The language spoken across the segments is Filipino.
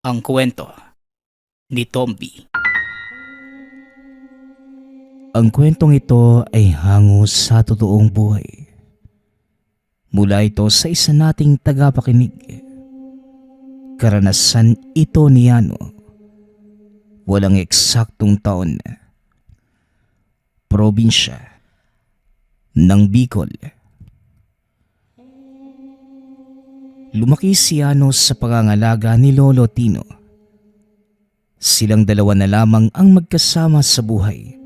Ang kwento ni Tomby. Ang kwentong ito ay hango sa totoong buhay. Mula ito sa isa nating tagapakinig. Karanasan ito ni Yano. Walang eksaktong taon. Probinsya ng Bicol. Lumaki si Yano sa pangangalaga ni Lolo Tino. Silang dalawa na lamang ang magkasama sa buhay.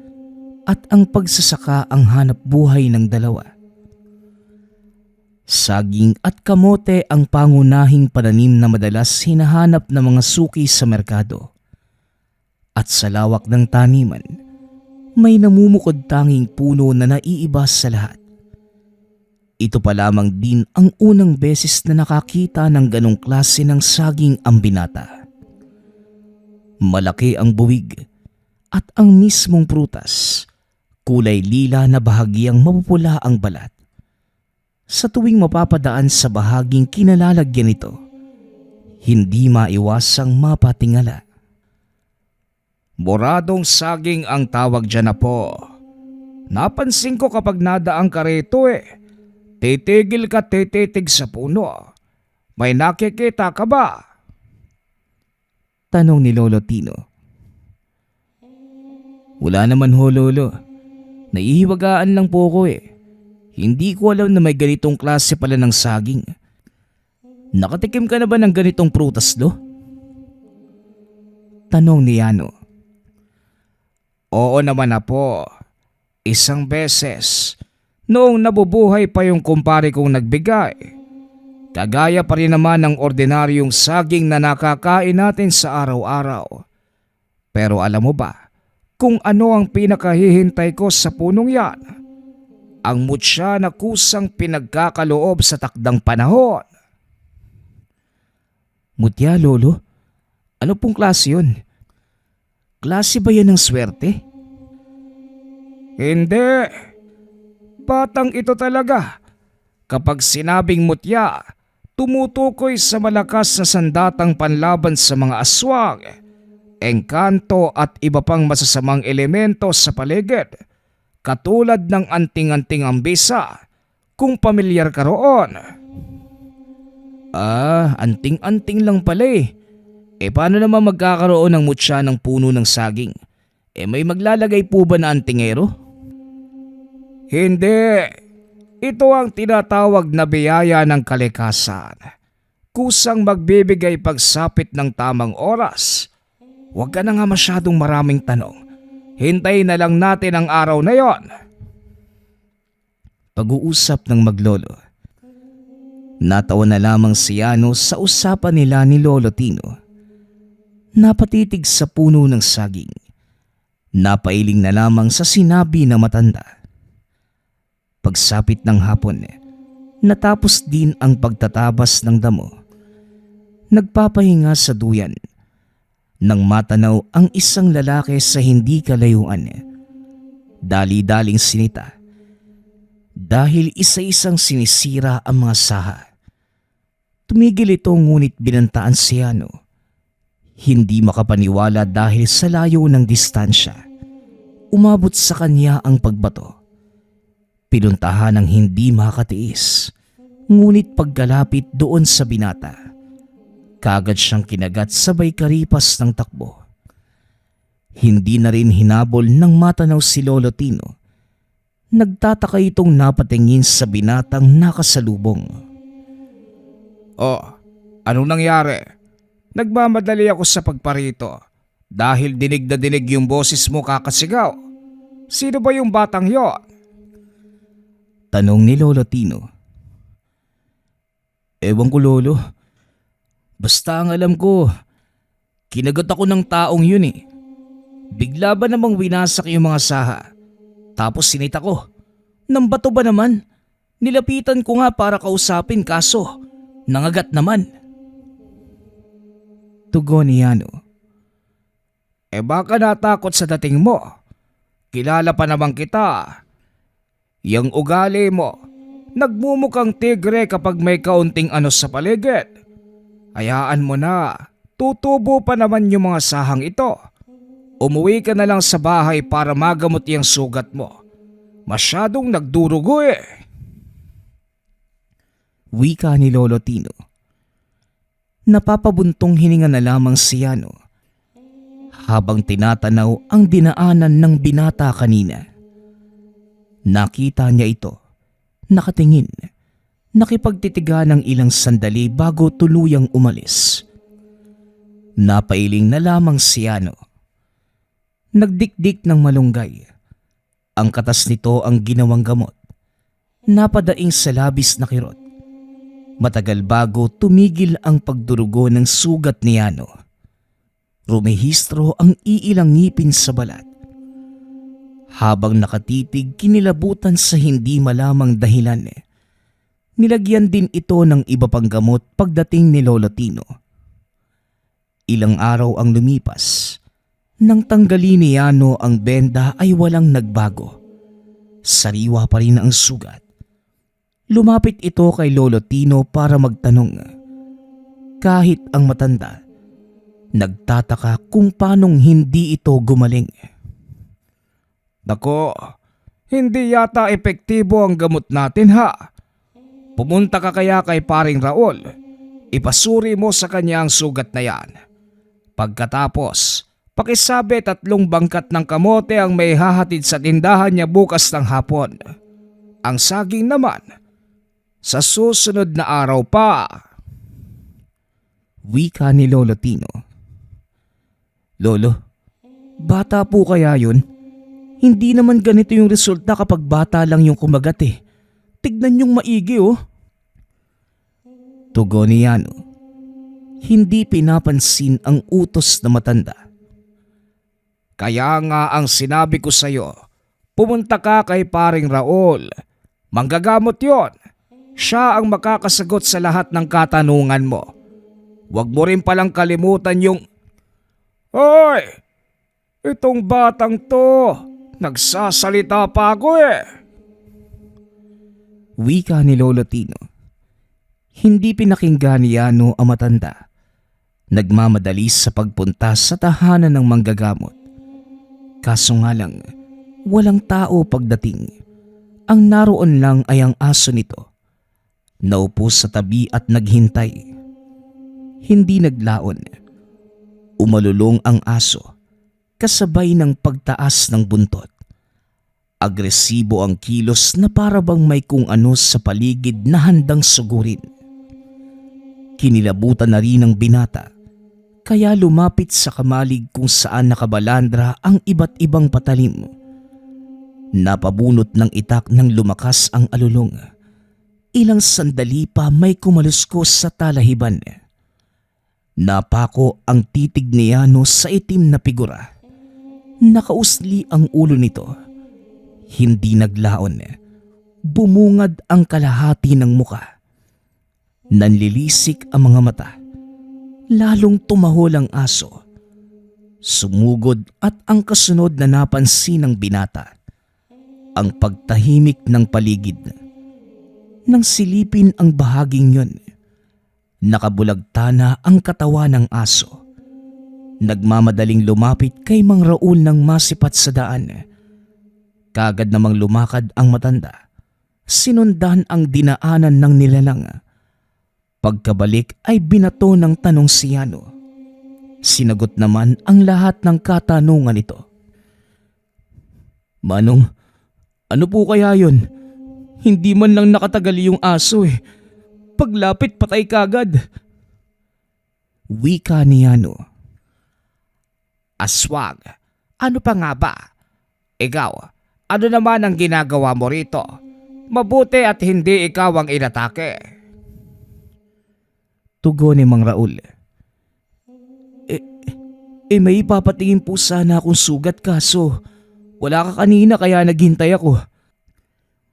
At ang pagsasaka ang hanap buhay ng dalawa. Saging at kamote ang pangunahing pananim na madalas hinahanap ng mga suki sa merkado. At sa lawak ng taniman, may namumukod tanging puno na naiiba sa lahat. Ito pa lamang din ang unang beses na nakakita ng ganong klase ng saging ang binata. Malaki ang buwig at ang mismong prutas. Kulay lila na bahagyang mapupula ang balat. Sa tuwing mapapadaan sa bahaging kinalalagyan nito, hindi maiwasang mapatingala. Boradong saging ang tawag dyan na po. Napansin ko kapag nadaan ka rito titigil ka tititig sa puno. May nakikita ka ba? Tanong ni Lolo Tino. Wala naman ho, Lolo. Naihiwagaan lang po ko . Hindi ko alam na may ganitong klase pala ng saging. Nakatikim ka na ba ng ganitong prutas, Lo? Tanong ni Yano. Oo naman na po. Isang beses. Noong nabubuhay pa yung kumpare kong nagbigay. Kagaya pa rin naman ng ordinaryong saging na nakakain natin sa araw-araw. Pero alam mo ba kung ano ang pinakahihintay ko sa punong yan? Ang mutya na kusang pinagkakaloob sa takdang panahon. Mutya, Lolo? Ano pong klase yun? Klase ba yan ng swerte? Hindi. Batang ito talaga. Kapag sinabing mutya, tumutukoy sa malakas na sandatang panlaban sa mga aswang, engkanto at iba pang masasamang elemento sa paligid, katulad ng anting-anting ambisa, kung pamilyar ka roon. Anting-anting lang pala . Paano naman magkakaroon ng mutya ng puno ng saging? May maglalagay po ba na antingero? Hindi. Ito ang tinatawag na biyaya ng kalikasan. Kusang magbibigay pagsapit ng tamang oras. Huwag ka na nga masyadong maraming tanong. Hintayin na lang natin ang araw na yon. Pag-uusap ng maglolo. Natawa na lamang si Yano sa usapan nila ni Lolo Tino. Napatitig sa puno ng saging. Napailing na lamang sa sinabi na matanda. Pagsapit ng hapon, natapos din ang pagtatabas ng damo. Nagpapahinga sa duyan. Nang matanaw ang isang lalaki sa hindi kalayuan. Dali-daling sinita. Dahil isa-isang sinisira ang mga saha. Tumigil ito ngunit binantaan si Yano. Hindi makapaniwala dahil sa layo ng distansya. Umabot sa kanya ang pagbato. Pinuntahan ng hindi makatiis. Ngunit pagkalapit doon sa binata, kagad siyang kinagat sabay karipas ng takbo. Hindi na rin hinabol ng matanaw si Lolo Tino. Nagtataka itong napatingin sa binatang nakasalubong. Oh, anong nangyari? Nagmamadali ako sa pagparito dahil dinig na dinig yung boses mo kakasigaw. Sino ba yung batang yon? Tanong ni Lolo Tino. Ewan ko, Lolo. Basta ang alam ko, kinagat ako ng taong yun . Bigla ba namang winasak yung mga saha? Tapos sinita ko. Nang bato ba naman? Nilapitan ko nga para kausapin kaso nangagat naman. Tugon ni Yano. Baka natakot sa dating mo. Kilala pa naman kita. Yang ugali mo, nagmumukhang tigre kapag may kaunting ano sa paligid. Hayaan mo na, tutubo pa naman yung mga sahang ito. Umuwi ka na lang sa bahay para magamot yung sugat mo. Masyadong nagdurugo eh. Wika ni Lolo Tino. Napapabuntong hininga na lamang si Yano habang tinatanaw ang dinaanan ng binata kanina. Nakita niya ito, nakatingin, nakipagtitigan ng ilang sandali bago tuluyang umalis. Napailing na lamang si Yano. Nagdikdik ng malunggay. Ang katas nito ang ginawang gamot. Napadaing sa labis na kirot. Matagal bago tumigil ang pagdurugo ng sugat ni Yano. Rumehistro ang iilang ngipin sa balat. Habang nakatitig kinilabutan sa hindi malamang dahilan, nilagyan din ito ng iba pang gamot pagdating ni Lolo Tino. Ilang araw ang lumipas. Nang tanggalin ni Yano ang benda ay walang nagbago. Sariwa pa rin ang sugat. Lumapit ito kay Lolo Tino para magtanong. Kahit ang matanda, nagtataka kung paanong hindi ito gumaling. Nako, hindi yata epektibo ang gamot natin ha. Pumunta ka kaya kay paring Raul. Ipasuri mo sa kanya ang sugat na yan. Pagkatapos, pakisabi 3 bangkat ng kamote ang may hahatid sa tindahan niya bukas ng hapon. Ang saging naman, sa susunod na araw pa. Wika ni Lolo Tino. Lolo, bata po kaya yun? Hindi naman ganito yung resulta kapag bata lang yung kumagat eh. Tignan yung maigi oh. Tugon ni Yano. Hindi pinapansin ang utos na matanda. Kaya nga ang sinabi ko sa'yo, pumunta ka kay paring Raul. Manggagamot yon. Siya ang makakasagot sa lahat ng katanungan mo. Huwag mo rin palang kalimutan yung... Hoy! Itong batang to, nagsasalita pa ako eh. Wika ni Lolo Tino. Hindi pinakinggan ni Yano ang matanda. Nagmamadali sa pagpunta sa tahanan ng manggagamot. Kaso nga lang, walang tao pagdating. Ang naroon lang ay ang aso nito. Naupo sa tabi at naghintay. Hindi naglaon. Umalulong ang aso, kasabay ng pagtaas ng buntot. Agresibo ang kilos na para bang may kung ano sa paligid na handang sugurin. Kinilabutan na rin ang binata, kaya lumapit sa kamalig kung saan nakabalandra ang iba't ibang patalim. Napabunot ng itak nang lumakas ang alulong. Ilang sandali pa may kumaluskos sa talahiban. Napako ang titig ni Yano sa itim na figura. Nakausli ang ulo nito. Hindi naglaon. Bumungad ang kalahati ng muka. Nanlilisik ang mga mata. Lalong tumahol ang aso. Sumugod at ang kasunod na napansin ng binata. Ang pagtahimik ng paligid. Nang silipin ang bahaging yun, nakabulagta na ang katawan ng aso. Nagmamadaling lumapit kay Mang Raul nang masipat sa daan. Kagad namang lumakad ang matanda. Sinundan ang dinaanan ng nilalang. Pagkabalik ay binato ng tanong si Yano. Sinagot naman ang lahat ng katanungan nito. Manong, ano po kaya yun? Hindi man lang nakatagal yung aso eh. Paglapit patay kagad. Wika ni Yano. Aswang, ano pa nga ba? Ikaw, ano naman ang ginagawa mo rito? Mabuti at hindi ikaw ang inatake. Tugon ni Mang Raul. May ipapatingin po sana akong sugat kaso wala ka kanina kaya naghintay ako.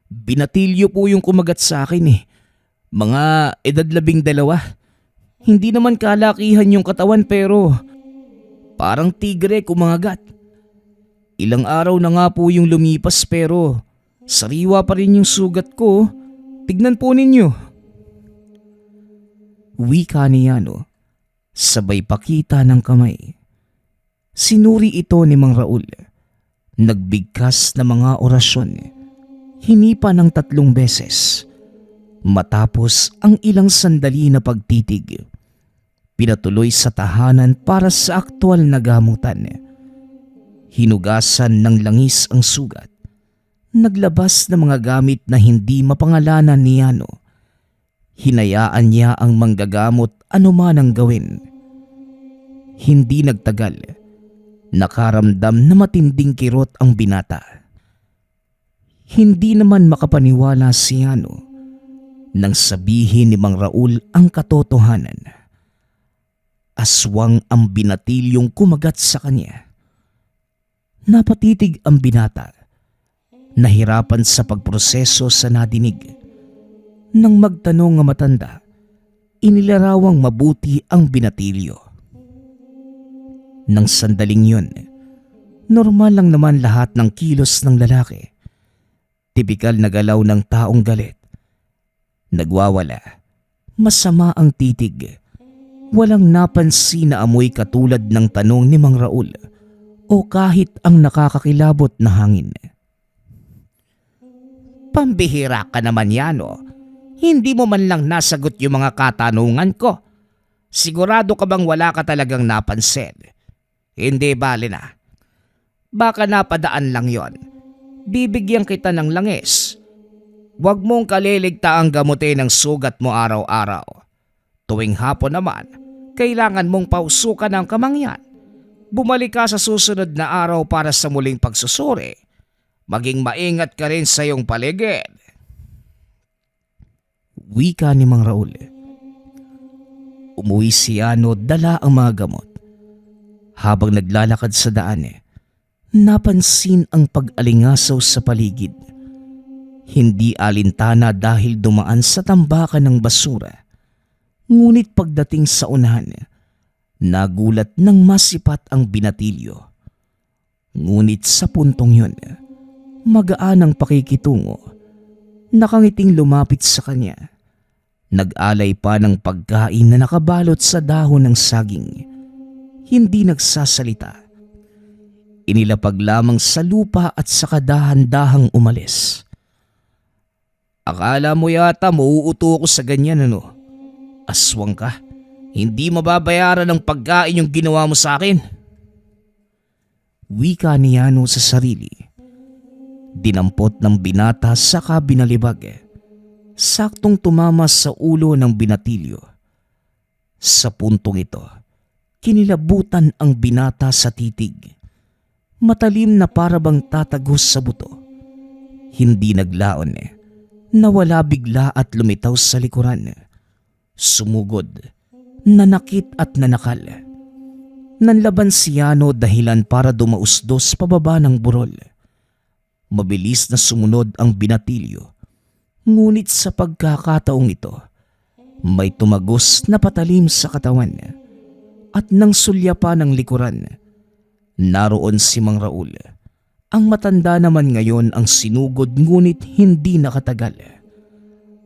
Binatilyo po yung kumagat sa akin eh. Mga edad 12. Hindi naman kalakihan yung katawan pero parang tigre kumagat. Ilang araw na nga po yung lumipas pero sariwa pa rin yung sugat ko. Tignan po ninyo. Wika ni Yano. Sabay pakita ng kamay. Sinuri ito ni Mang Raul. Nagbigkas ng mga orasyon. Hinipa ng 3 beses. Matapos ang ilang sandali na pagtitig, pinatuloy sa tahanan para sa aktwal na gamutan. Hinugasan ng langis ang sugat. Naglabas ng mga gamit na hindi mapangalanan ni Yano. Hinayaan niya ang manggagamot anuman ang gawin. Hindi nagtagal, nakaramdam na matinding kirot ang binata. Hindi naman makapaniwala si Yano nang sabihin ni Mang Raul ang katotohanan. Aswang ang binatilyong kumagat sa kanya. Napatitig ang binata. Nahirapan sa pagproseso sa nadinig. Nang magtanong ang matanda, inilarawang mabuti ang binatilyo. Nang sandaling yun, normal lang naman lahat ng kilos ng lalaki. Tipikal na galaw ng taong galit. Nagwawala, masama ang titig. Walang napansin na amoy katulad ng tanong ni Mang Raul o kahit ang nakakakilabot na hangin. Pambihira ka naman, Yano. Hindi mo man lang nasagot yung mga katanungan ko. Sigurado ka bang wala ka talagang napansin? Hindi bale na. Baka napadaan lang yon. Bibigyan kita ng langis. Huwag mong kaliligtaang gamutin ang sugat mo araw-araw. Tuwing hapon naman, kailangan mong pausukan ang kamangyan. Bumalik ka sa susunod na araw para sa muling pagsusuri. Maging maingat ka rin sa iyong paligid. Wika ni Mang Raul. Umuwi si Yano dala ang mga gamot. Habang naglalakad sa daan, napansin ang pag-alingasaw sa paligid. Hindi alintana dahil dumaan sa tambakan ng basura. Ngunit pagdating sa unahan, nagulat ng masipat ang binatilyo. Ngunit sa puntong yun, magaan ang pakikitungo. Nakangiting lumapit sa kanya. Nag-alay pa ng pagkain na nakabalot sa dahon ng saging. Hindi nagsasalita. Inilapag lamang sa lupa at saka dahan-dahang umalis. Akala mo yata mauuto ko sa ganyan, ano? Aswang ka. Hindi mababayaran ng pagkain yung ginawa mo sa akin. Wika ni Yano sa sarili. Dinampot ng binata saka binalibag. Saktong tumama sa ulo ng binatilyo. Sa puntong ito, kinilabutan ang binata sa titig. Matalim na parabang tatagos sa buto. Hindi naglaon. Nawala bigla at lumitaw sa likuran. Sumugod, nanakit at nanakal. Nanlaban si Yano dahilan para dumausdos pababa ng burol. Mabilis na sumunod ang binatilyo. Ngunit sa pagkakataong ito, may tumagos na patalim sa katawan at nang sulya pa ng likuran. Naroon si Mang Raul. Ang matanda naman ngayon ang sinugod ngunit hindi nakatagal.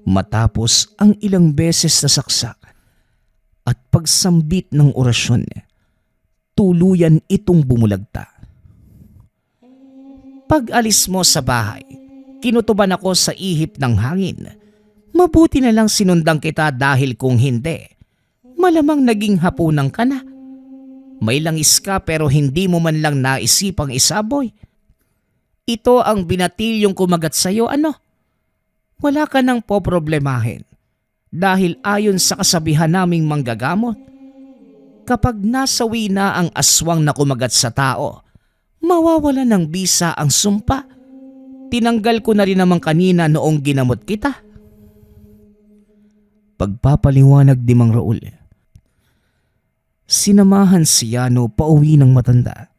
Matapos ang ilang beses na saksak at pagsambit ng orasyon, tuluyan itong bumulagta. Pag-alis mo sa bahay, kinutuban ako sa ihip ng hangin. Mabuti na lang sinundan kita dahil kung hindi, malamang naging hapunan ka na. May langis ka pero hindi mo man lang naisipang isaboy. Ito ang binatilyong kumagat sa'yo, ano? Wala ka nang poproblemahin dahil ayon sa kasabihan naming manggagamot, kapag nasawi na ang aswang na kumagat sa tao, mawawala ng bisa ang sumpa. Tinanggal ko na rin naman kanina noong ginamot kita. Pagpapaliwanag ni Mang Raul. Sinamahan si Yano pauwi ng matanda.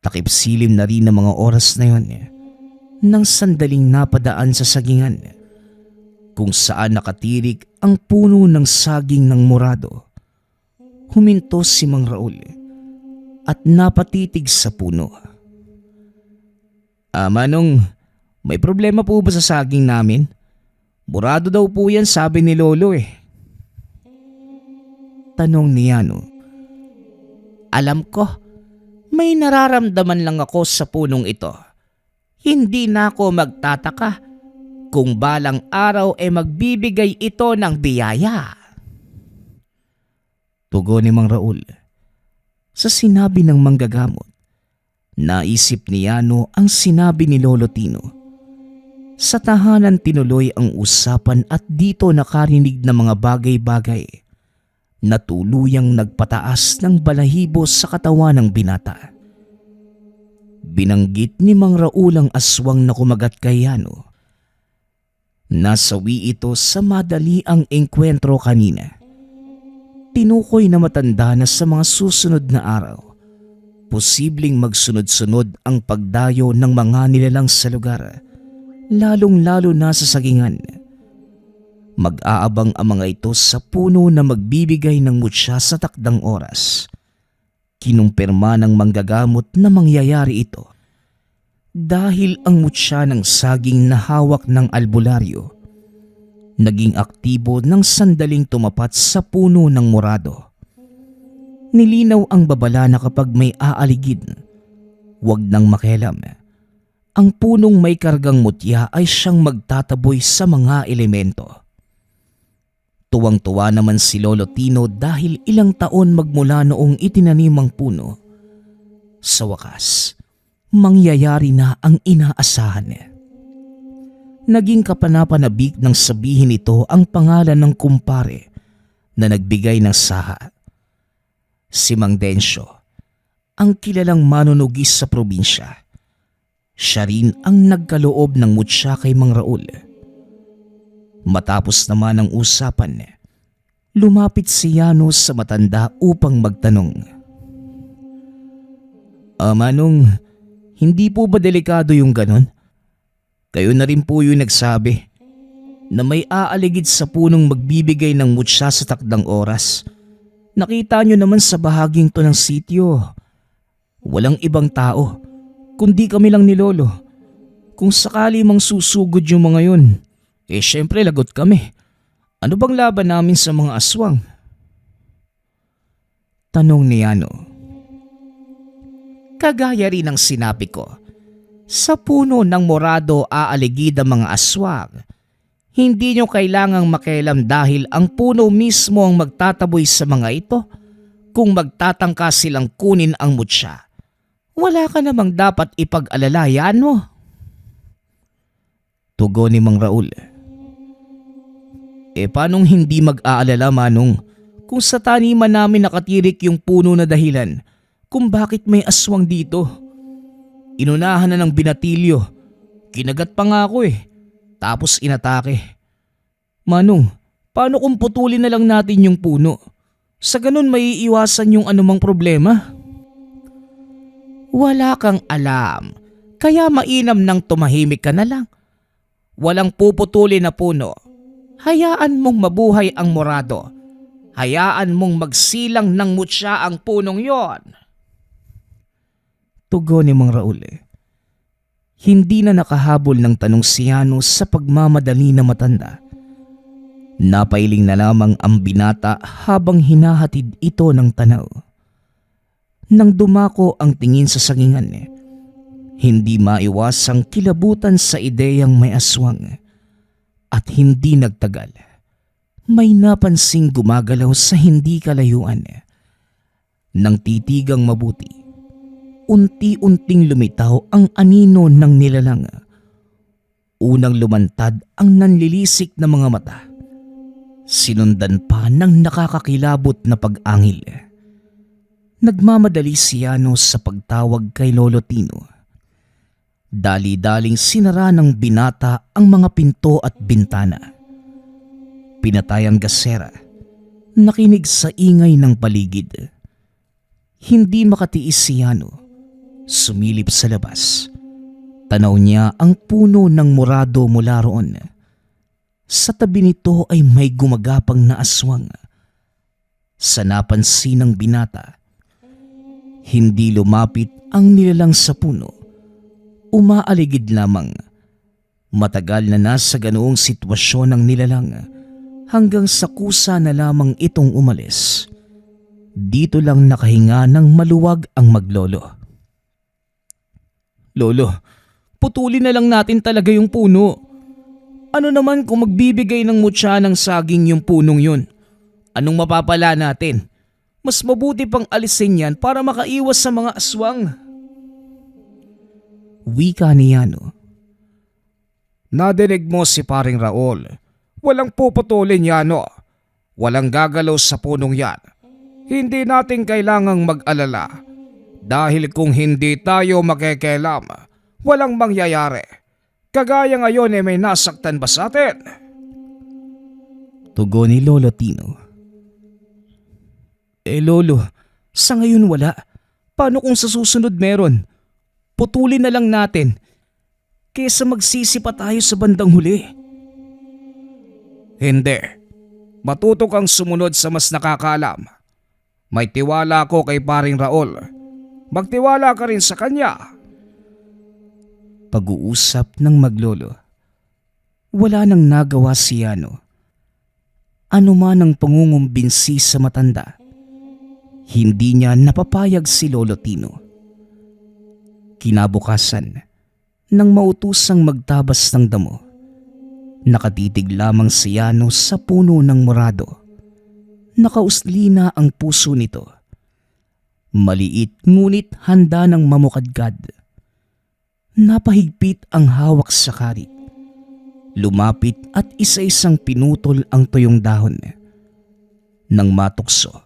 Takip-silim na rin ang mga oras na yon nang sandaling napadaan sa sagingan kung saan nakatirik ang puno ng saging ng morado. Huminto si Mang Raul at napatitig sa puno. Manong, may problema po ba sa saging namin? Morado daw po yan, sabi ni Lolo . Tanong ni Yano. Alam ko, may nararamdaman lang ako sa punong ito. Hindi na ako magtataka kung balang araw ay magbibigay ito ng biyaya. Tugon ni Mang Raul. Sa sinabi ng manggagamot, naisip ni Yano ang sinabi ni Lolo Tino. Sa tahanan tinuloy ang usapan at dito nakarinig ng mga bagay-bagay na tuluyang nagpataas ng balahibo sa katawan ng binata. Binanggit ni Mang Raul ang aswang na kumagat kay Yano. Nasawi ito sa madali ang engkwentro kanina. Tinukoy na matanda na sa mga susunod na araw, posibleng magsunod-sunod ang pagdayo ng mga nilalang sa lugar, lalong-lalo na sa sagingan. Mag-aabang ang mga ito sa puno na magbibigay ng mutya sa takdang oras. Kinumpirma ng manggagamot na mangyayari ito dahil ang mutya ng saging na hawak ng albularyo naging aktibo ng sandaling tumapat sa puno ng morado. Nilinaw ang babala na kapag may aaligid, huwag nang makialam. Ang punong may kargang mutya ay siyang magtataboy sa mga elemento. Tuwang-tuwa naman si Lolo Tino dahil ilang taon magmula noong itinanim ang puno. Sa wakas, mangyayari na ang inaasahan. Naging kapanapanabik nang sabihin ito ang pangalan ng kumpare na nagbigay ng saha. Si Mang Densyo, ang kilalang manunugis sa probinsya. Siya rin ang nagkaloob ng mutya kay Mang Raul. Matapos naman ang usapan, lumapit si Yano sa matanda upang magtanong. Manong, hindi po ba delikado yung ganon? Kayo na rin po yung nagsabi na may aaligid sa punong magbibigay ng mutya sa takdang oras. Nakita nyo naman sa bahaging to ng sityo. Walang ibang tao, kundi kami lang ni Lolo. Kung sakali mang susugod yung mga yun, syempre lagot kami. Ano bang laban namin sa mga aswang? Tanong ni Yano. Kagaya rin ng sinabi ko, sa puno ng morado aaligid ang mga aswang. Hindi nyo kailangang makialam dahil ang puno mismo ang magtataboy sa mga ito kung magtatangka silang kunin ang mutya. Wala ka namang dapat ipag-alala, Yano. Tugon ni Mang Raul. Paanong hindi mag-aalala, Manong, kung sa taniman namin nakatirik yung puno na dahilan kung bakit may aswang dito? Inunahan na ng binatilyo. Kinagat pa nga ako tapos inatake. Manong, paano kung putulin na lang natin yung puno? Sa ganun maiiwasan yung anumang problema. Wala kang alam, kaya mainam nang tumahimik ka na lang. Walang puputulin na puno. Hayaan mong mabuhay ang morado. Hayaan mong magsilang ng mutya ang punong yon. Tugon ni Mang Raul. Hindi na nakahabol ng tanong si Yano sa pagmamadali na matanda. Napailing na lamang ang binata habang hinahatid ito ng tanaw. Nang dumako ang tingin sa sagingan, hindi maiwasang kilabutan sa ideyang may aswang. At hindi nagtagal, may napansing gumagalaw sa hindi kalayuan. Nang titigang mabuti, unti-unting lumitaw ang anino ng nilalang. Unang lumantad ang nanlilisik na mga mata. Sinundan pa ng nakakakilabot na pag-angil. Nagmamadali si Yano sa pagtawag kay Lolo Tino. Dali-daling sinara ng binata ang mga pinto at bintana. Pinatay ang gasera. Nakinig sa ingay ng paligid. Hindi makatiis si Yano. Sumilip sa labas. Tanaw niya ang puno ng morado mula roon. Sa tabi nito ay may gumagapang na aswang. Sa napansin ng binata, hindi lumapit ang nilalang sa puno. Umaaligid lamang. Matagal na nasa ganoong sitwasyon ng nilalang hanggang sa kusa na lamang itong umalis. Dito lang nakahinga ng maluwag ang maglolo. Lolo, putulin na lang natin talaga yung puno. Ano naman kung magbibigay ng mutya ng saging yung punong yun? Anong mapapala natin? Mas mabuti pang alisin yan para makaiwas sa mga aswang. Wika ni Yano. Nadinig mo si paring Raul. Walang puputulin Yano. Walang gagalaw sa punong yan. Hindi natin kailangang mag-alala. Dahil kung hindi tayo makikialam, walang mangyayari. Kagaya ngayon may nasaktan ba sa atin? Tugon ni Lolo Tino. Lolo, sa ngayon wala. Paano kung sa susunod meron? Putulin na lang natin. Kesa magsisi pa tayo sa bandang huli. Hindi. Matuto kang sumunod sa mas nakakaalam. May tiwala ko kay paring Raul. Magtiwala ka rin sa kanya. Pag-uusap ng maglolo. Wala nang nagawa si Yano. Ano man ang pangungumbinsi sa matanda, hindi niya napapayag si Lolo Tino. Kinabukasan, nang mautusang magtabas ng damo, nakatitig lamang si Yano sa puno ng morado. Nakauslina ang puso nito. Maliit ngunit handa ng mamukadkad. Napahigpit ang hawak sa karit. Lumapit at isa-isang pinutol ang tuyong dahon. Nang matukso,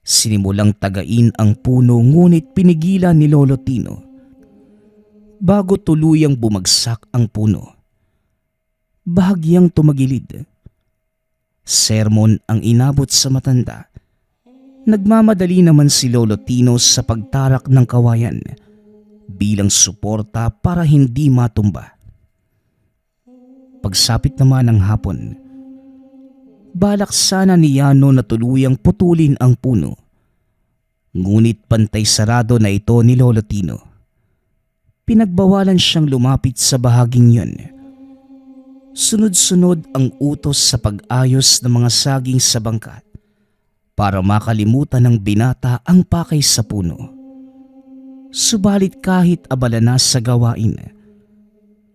sinimulang tagain ang puno ngunit pinigilan ni Lolo Tino bago tuluyang bumagsak ang puno. Bahagyang tumagilid. Sermon ang inabot sa matanda. Nagmamadali naman si Lolo Tino sa pagtarak ng kawayan bilang suporta para hindi matumba. Pagsapit naman ng hapon, balak sana ni Yano na tuluyang putulin ang puno. Ngunit pantay sarado na ito ni Lolo Tino. Pinagbawalan siyang lumapit sa bahaging yun. Sunod-sunod ang utos sa pag-ayos ng mga saging sa bangkat para makalimutan ng binata ang pakay sa puno. Subalit kahit abala na sa gawain,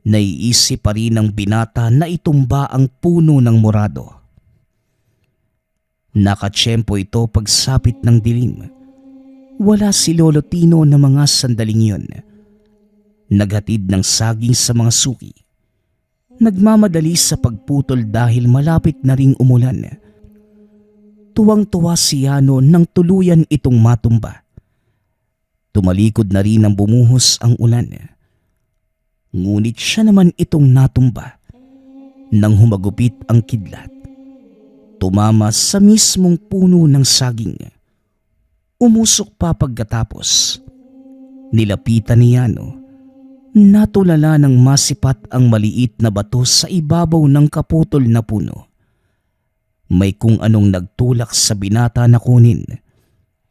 naiisip pa rin ng binata na itumba ang puno ng morado. Nakatsyempo ito pagsapit ng dilim. Wala si Lolo Tino na mga sandaling yun. Naghatid ng saging sa mga suki. Nagmamadali sa pagputol dahil malapit na ring umulan. Tuwang-tuwa si Yano nang tuluyan itong matumba. Tumalikod na rin ang bumuhos ang ulan. Ngunit siya naman itong natumba. Nang humagupit ang kidlat, tumama sa mismong puno ng saging. Umusok pa pagkatapos. Nilapitan ni Yano. Natulala ng masipat ang maliit na bato sa ibabaw ng kaputol na puno. May kung anong nagtulak sa binata na kunin,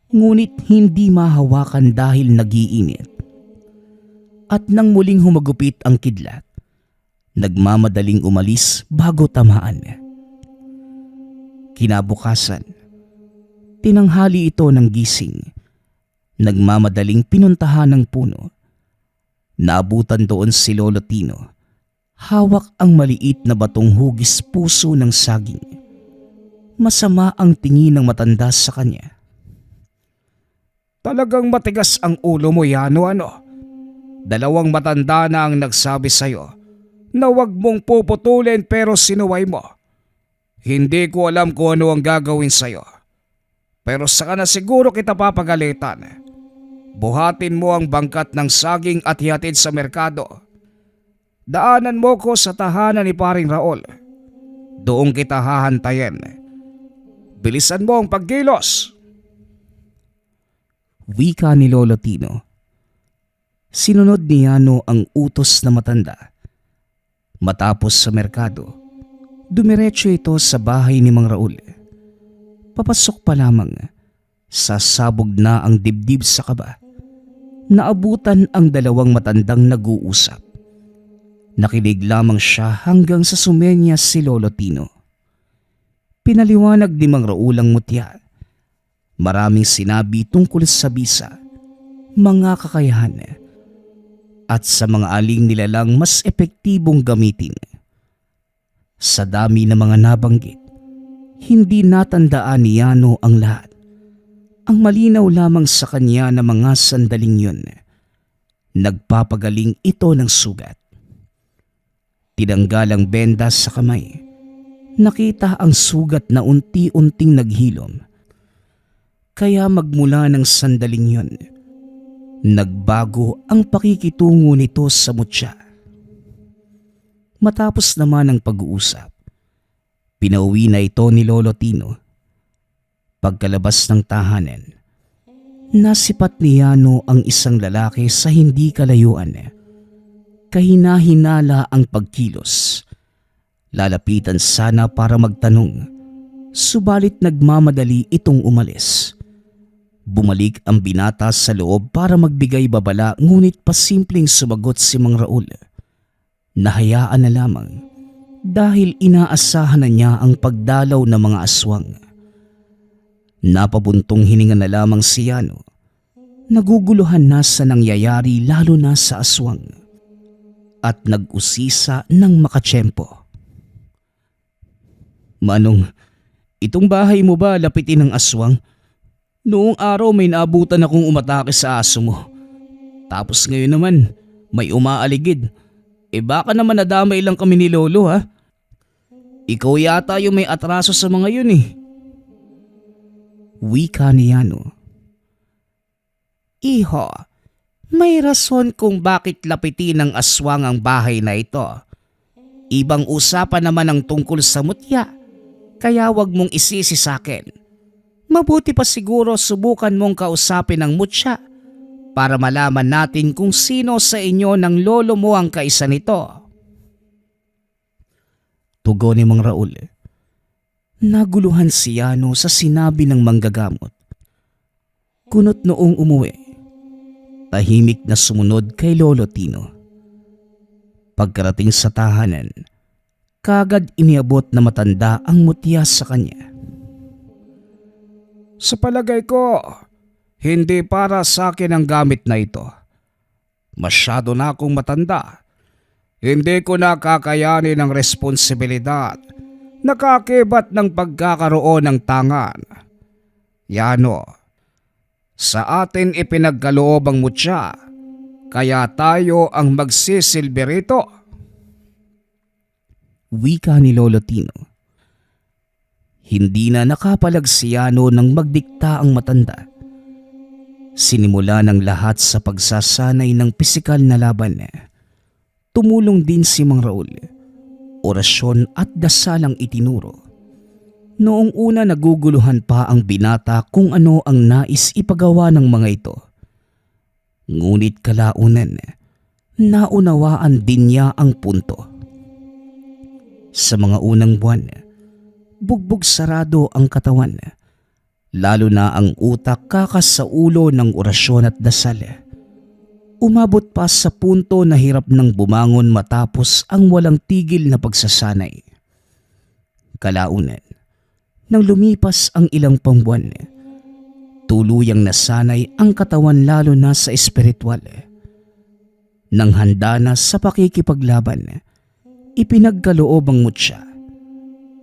ngunit hindi mahawakan dahil nag-iinit. At nang muling humagupit ang kidlat, nagmamadaling umalis bago tamaan. Kinabukasan, tinanghali ito ng gising. Nagmamadaling pinuntahan ng puno. Naabutan doon si Lolo Tino. Hawak ang maliit na batong hugis puso ng saging. Masama ang tingin ng matanda sa kanya. Talagang matigas ang ulo mo Yano ano? Dalawang matanda na ang nagsabi sa'yo na wag mong puputulin pero sinuway mo. Hindi ko alam kung ano ang gagawin sa'yo. Pero saka na siguro kita papagalitan. Buhatin mo ang bangkat ng saging at ihatid sa merkado. Daanan mo ko sa tahanan ni paring Raul. Doon kita hahantayin. Bilisan mo ang pagkilos. Wika ni Lolo Tino. Sinunod ni Yano ang utos na matanda. Matapos sa merkado, dumiretso ito sa bahay ni Mang Raul. Papasok pa lamang, sasabog na ang dibdib sa kaba. Naabutan ang dalawang matandang nag-uusap. Nakinig lamang siya hanggang sa sumenya si Lolo Tino. Pinaliwanag ni Mang Raul ang mutya. Maraming sinabi tungkol sa bisa, mga kakayahan, at sa mga aling nilalang mas epektibong gamitin. Sa dami ng mga nabanggit, hindi natandaan ni Yano ang lahat. Ang malinaw lamang sa kanya na mga sandaling yun, nagpapagaling ito ng sugat. Tinanggal ang benda sa kamay. Nakita ang sugat na unti-unting naghilom. Kaya magmula ng sandaling yun, nagbago ang pakikitungo nito sa mutya. Matapos naman ang pag-uusap, pinauwi na ito ni Lolo Tino. Pagkalabas ng tahanan, nasipat ni Yano ang isang lalaki sa hindi kalayuan. Kahina-hinala ang pagkilos. Lalapitan sana para magtanong, subalit nagmamadali itong umalis. Bumalik ang binata sa loob para magbigay babala, ngunit pasimpleng sumagot si Mang Raul. Nahayaan na lamang dahil inaasahan na niya ang pagdalaw ng mga aswang. Napabuntong hininga na lamang si Yano. Naguguluhan na sa nangyayari, lalo na sa aswang, at nag-usisa ng makatsyempo. Manong, itong bahay mo ba lapitin ng aswang? Noong araw may naabutan akong umatake sa aso mo. Tapos ngayon naman, may umaaligid. Baka naman nadamay lang kami ni Lolo, ha? Ikaw yata yung may atraso sa mga yun, Wika ni Yano. Iho, may rason kung bakit lapitin ng aswang ang bahay na ito. Ibang usapan naman ang tungkol sa mutya, kaya wag mong isisi sa akin. Mabuti pa siguro subukan mong kausapin ang mutya para malaman natin kung sino sa inyo ng lolo mo ang kaisa nito. Tugon ni Mang Raul. Naguluhan si Yano sa sinabi ng manggagamot. Kunot noong umuwi, tahimik na sumunod kay Lolo Tino. Pagkarating sa tahanan, kagad iniabot na matanda ang mutya sa kanya. Sa palagay ko, hindi para sa akin ang gamit na ito. Masyado na akong matanda. Hindi ko na kakayanin ang responsibilidad na kakibat ng pagkakaroon ng tangan. Yano, sa atin ipinagkaloob ang mutya, kaya tayo ang magsisilbi rito. Wika ni Lolo Tino. Hindi na nakapalag si Yano nang magdikta ang matanda. Sinimula ng lahat sa pagsasanay ng pisikal na laban. Tumulong din si Mang Raul. Orasyon at dasalang itinuro. Noong una naguguluhan pa ang binata kung ano ang nais ipagawa ng mga ito. Ngunit kalaunan, naunawaan din niya ang punto. Sa mga unang buwan, bugbog sarado ang katawan, lalo na ang utak kakas sa ulo ng orasyon at dasal. Umabot pa sa punto na hirap nang bumangon matapos ang walang tigil na pagsasanay. Kalaunan, nang lumipas ang ilang pangbuwan, tuluyang nasanay ang katawan lalo na sa espiritual. Nang handa na sa pakikipaglaban, ipinagkaloob ang mutya.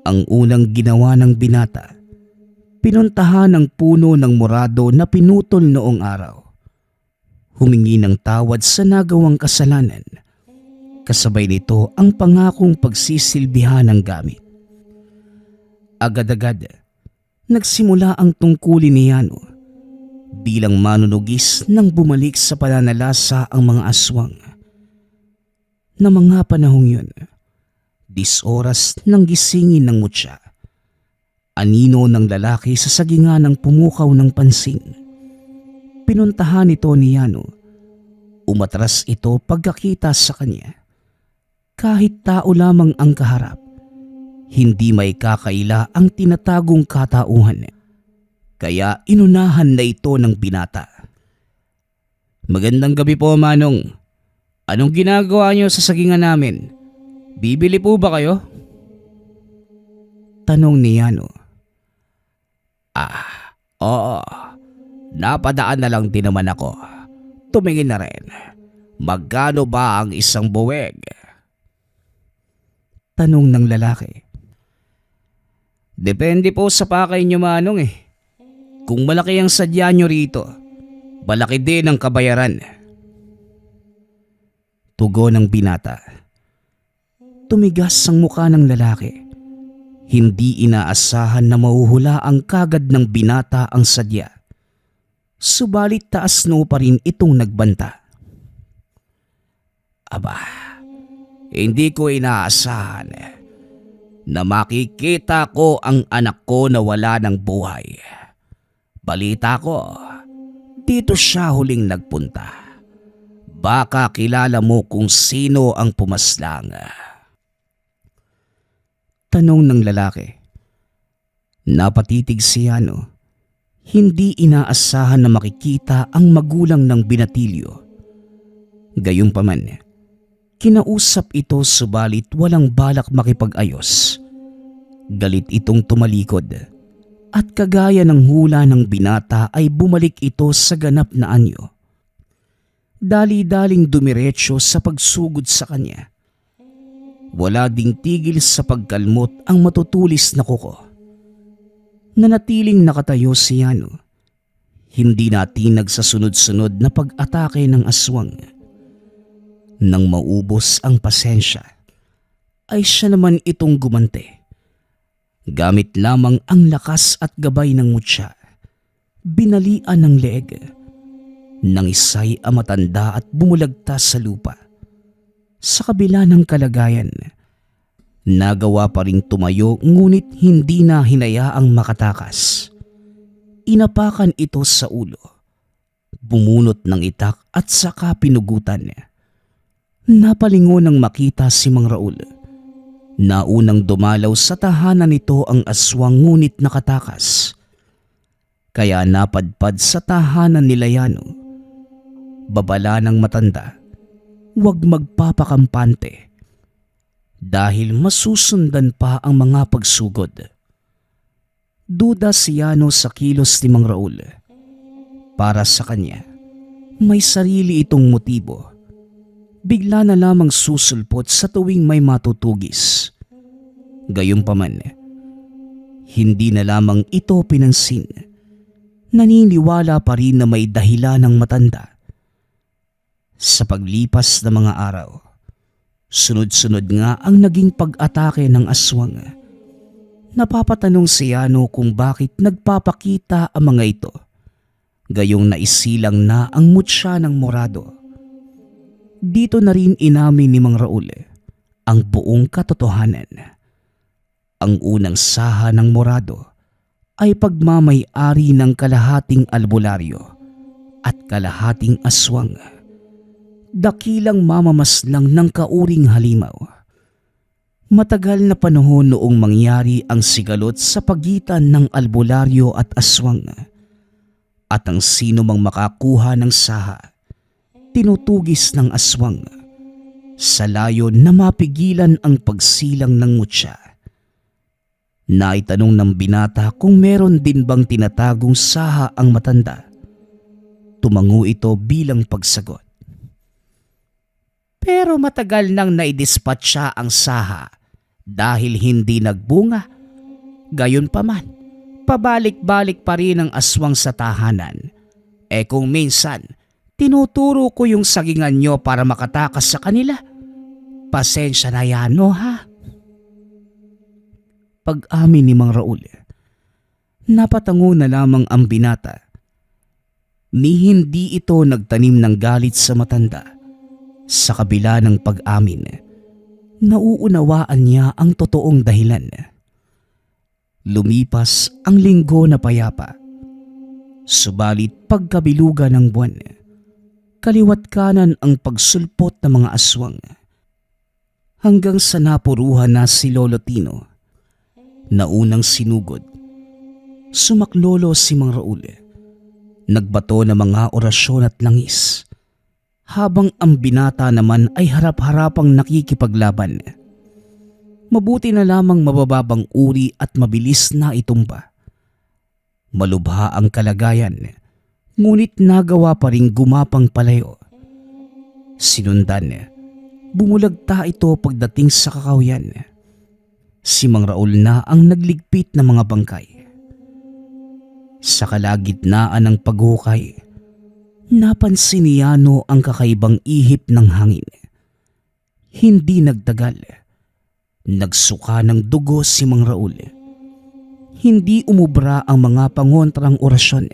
Ang unang ginawa ng binata, pinuntahan ang puno ng morado na pinutol noong araw. Humingi ng tawad sa nagawang kasalanan. Kasabay nito ang pangakong pagsisilbihan ng gamit. Agad-agad, nagsimula ang tungkulin ni Yano. Bilang manunugis nang bumalik sa pananalasa ang mga aswang. Na mga panahong yun, 10 oras nang gisingin ng mutya. Anino ng lalaki sa sagingan ng pumukaw ng pansin. Pinuntahan ito ni Yano. Umatras ito pagkakita sa kanya. Kahit tao lamang ang kaharap, hindi may kakaila ang tinatagong katauhan. Kaya inunahan na ito ng binata. Magandang gabi po, Manong. Anong ginagawa niyo sa sagingan namin? Bibili po ba kayo? Tanong ni Yano. Oo, napadaan na lang din naman ako. Tumingin na rin. Magkano ba ang isang buweg? Tanong ng lalaki. Depende po sa pakay nyo manong eh. Kung malaki ang sadya nyo rito, malaki din ang kabayaran. Tugon ng binata. Tumigas ang muka ng lalaki. Hindi inaasahan na mahuhula ang kagad ng binata ang sadya. Subalit taas no pa rin itong nagbanta. Aba, hindi ko inaasahan na makikita ko ang anak ko na wala ng buhay. Balita ko, dito siya huling nagpunta. Baka kilala mo kung sino ang pumaslang. Tanong ng lalaki. Napatitig si Yano. Hindi inaasahan na makikita ang magulang ng binatilyo. Gayunpaman, kinausap ito subalit walang balak makipag-ayos. Galit itong tumalikod at kagaya ng hula ng binata ay bumalik ito sa ganap na anyo. Dali-daling dumiretso sa pagsugod sa kanya. Wala ding tigil sa pagkalmot ang matutulis na kuko. Nanatiling nakatayo si Yano. Hindi natinag sa sunod-sunod na pag-atake ng aswang. Nang maubos ang pasensya, ay siya naman itong gumante. Gamit lamang ang lakas at gabay ng mutya, binalian ng leeg. Nang isa'y amatanda at bumulagtas sa lupa. Sa kabila ng kalagayan, nagawa pa ring tumayo ngunit hindi na hinayaang makatakas. Inapakan ito sa ulo, bumunot ng itak at saka pinugutan. Napalingon nang makita si Mang Raul. Naunang dumalaw sa tahanan nito ang aswang ngunit nakatakas. Kaya napadpad sa tahanan nila Yano. Babala ng matanda, huwag magpapakampante dahil masusundan pa ang mga pagsugod. Duda si Yano sa kilos ni Mang Raul. Para sa kanya, may sarili itong motibo. Bigla na lamang susulpot sa tuwing may matutugis. Gayunpaman, hindi na lamang ito pinansin. Naniniwala pa rin na may dahilan ng matanda. Sa paglipas ng mga araw, sunod-sunod nga ang naging pag-atake ng aswang. Napapatanong si Yano kung bakit nagpapakita ang mga ito. Gayong naisilang na ang mutya ng morado. Dito na rin inamin ni Mang Raul ang buong katotohanan. Ang unang saha ng morado ay pagmamay-ari ng kalahating albularyo at kalahating aswang. Dakilang mamamaslang ng kauring halimaw. Matagal na panahon noong mangyari ang sigalot sa pagitan ng albularyo at aswang. At ang sino mang makakuha ng saha, tinutugis ng aswang sa layo na mapigilan ang pagsilang ng mutya. Naitanong ng binata kung meron din bang tinatagong saha ang matanda. Tumango ito bilang pagsagot. Pero matagal nang naidispatcha ang saha dahil hindi nagbunga. Gayunpaman, pabalik-balik pa rin ang aswang sa tahanan. Kung minsan, tinuturo ko yung sagingan nyo para makatakas sa kanila. Pasensya na yan, no ha? Pag-amin ni Mang Raul, napatango na lamang ang binata. Ni hindi ito nagtanim ng galit sa matanda. Sa kabila ng pag-amin, nauunawaan niya ang totoong dahilan. Lumipas ang linggo na payapa. Subalit pagkabiluga ng buwan, kaliwat kanan ang pagsulpot ng mga aswang. Hanggang sa napuruhan na si Lolo Tino, na unang sinugod. Sumaklolo si Mang Raul. Nagbato ng mga orasyon at langis. Habang ang binata naman ay harap-harapang nakikipaglaban. Mabuti na lamang mabababang uri at mabilis na itumba. Malubha ang kalagayan, ngunit nagawa pa ring gumapang palayo. Sinundan, bumulagta ito pagdating sa kakahuyan. Si Mang Raul na ang nagligpit ng mga bangkay. Sa kalagitnaan ng paghukay, napansin ni Yano ang kakaibang ihip ng hangin. Hindi nagtagal. Nagsuka ng dugo si Mang Raul. Hindi umubra ang mga pangontrang orasyon.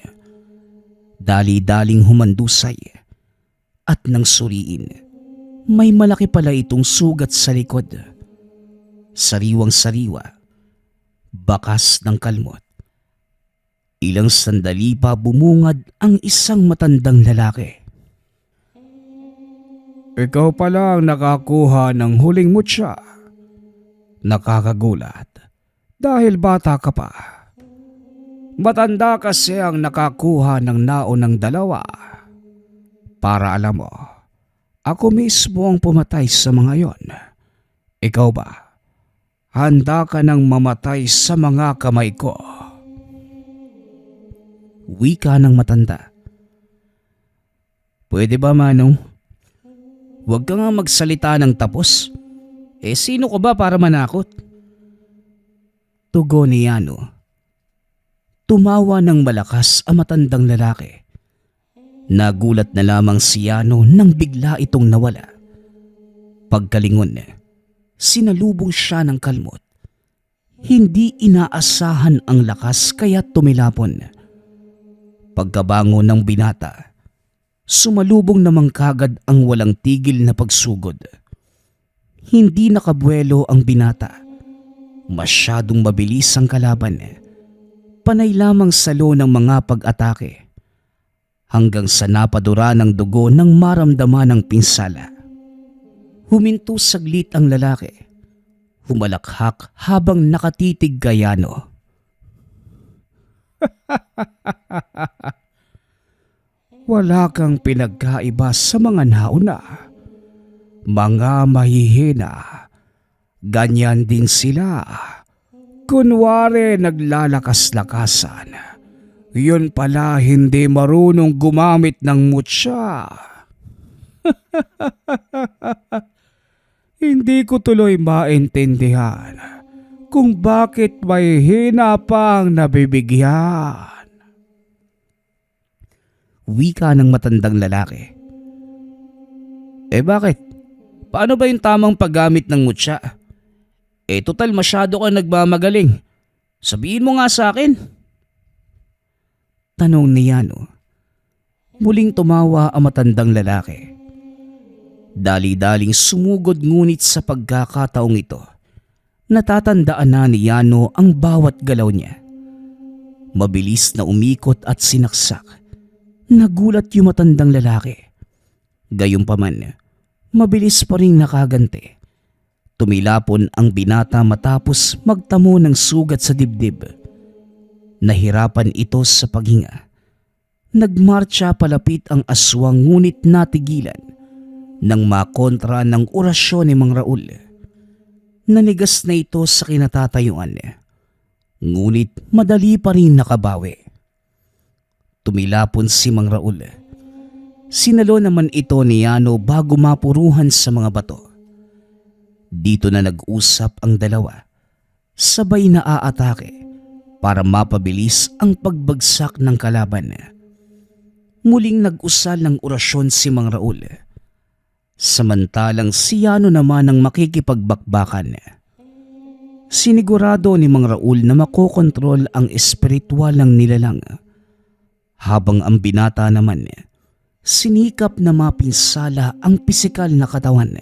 Dali-daling humandusay at nang suriin, may malaki pala itong sugat sa likod. Sariwang-sariwa, bakas ng kalmot. Ilang sandali pa bumungad ang isang matandang lalaki. Ikaw pala ang nakakuha ng huling mutya. Nakakagulat dahil bata ka pa. Matanda kasi ang nakakuha ng naunang dalawa. Para alam mo, ako mismo ang pumatay sa mga yon. Ikaw ba? Handa ka nang mamatay sa mga kamay ko. Wika ng matanda. Pwede ba, Manong? Huwag ka nga magsalita ng tapos. Sino ko ba para manakot? Tugon ni Yano. Tumawa ng malakas ang matandang lalaki. Nagulat na lamang si Yano nang bigla itong nawala. Pagkalingon, sinalubong siya ng kalmot. Hindi inaasahan ang lakas kaya tumilapon. Pagkabango ng binata, sumalubong namang kagad ang walang tigil na pagsugod. Hindi nakabuelo ang binata. Masyadong mabilis ang kalaban. Panay lamang salo ng mga pag-atake. Hanggang sa napadura ng dugo nang maramdaman ng pinsala. Huminto saglit ang lalaki. Humalakhak habang nakatitig kay Yano. Wala kang pinagkaiba sa mga nauna. Mga mahihina. Ganyan din sila. Kunwari naglalakas-lakasan. Yun pala hindi marunong gumamit ng mutya. Hindi ko tuloy maintindihan kung bakit may hina pang nabibigyan. Wika ng matandang lalaki. Bakit? Paano ba yung tamang paggamit ng mutya? Total masyado ka nagmamagaling. Sabihin mo nga sa akin. Tanong ni Yano. Muling tumawa ang matandang lalaki. Dali-daling sumugod ngunit sa pagkakataong ito, natatandaan na ni Yano ang bawat galaw niya. Mabilis na umikot at sinaksak. Nagulat yung matandang lalaki. Gayunpaman, mabilis pa rin nakaganti. Tumilapon ang binata matapos magtamo ng sugat sa dibdib. Nahirapan ito sa paghinga. Nagmarcha palapit ang aswang ngunit natigilan nang makontra ng orasyon ni Mang Raul. Nanigas na ito sa kinatatayuan. Ngunit madali pa rin nakabawi. Tumilapon si Mang Raul. Sinalo naman ito ni Yano bago mapuruhan sa mga bato. Dito na nag-usap ang dalawa. Sabay na aatake para mapabilis ang pagbagsak ng kalaban. Muling nag-usal ng orasyon si Mang Raul. Samantalang si Yano naman ang makikipagbakbakan. Sinigurado ni Mang Raul na makokontrol ang espiritual ng nilalang. Habang ang binata naman, sinikap na mapinsala ang pisikal na katawan.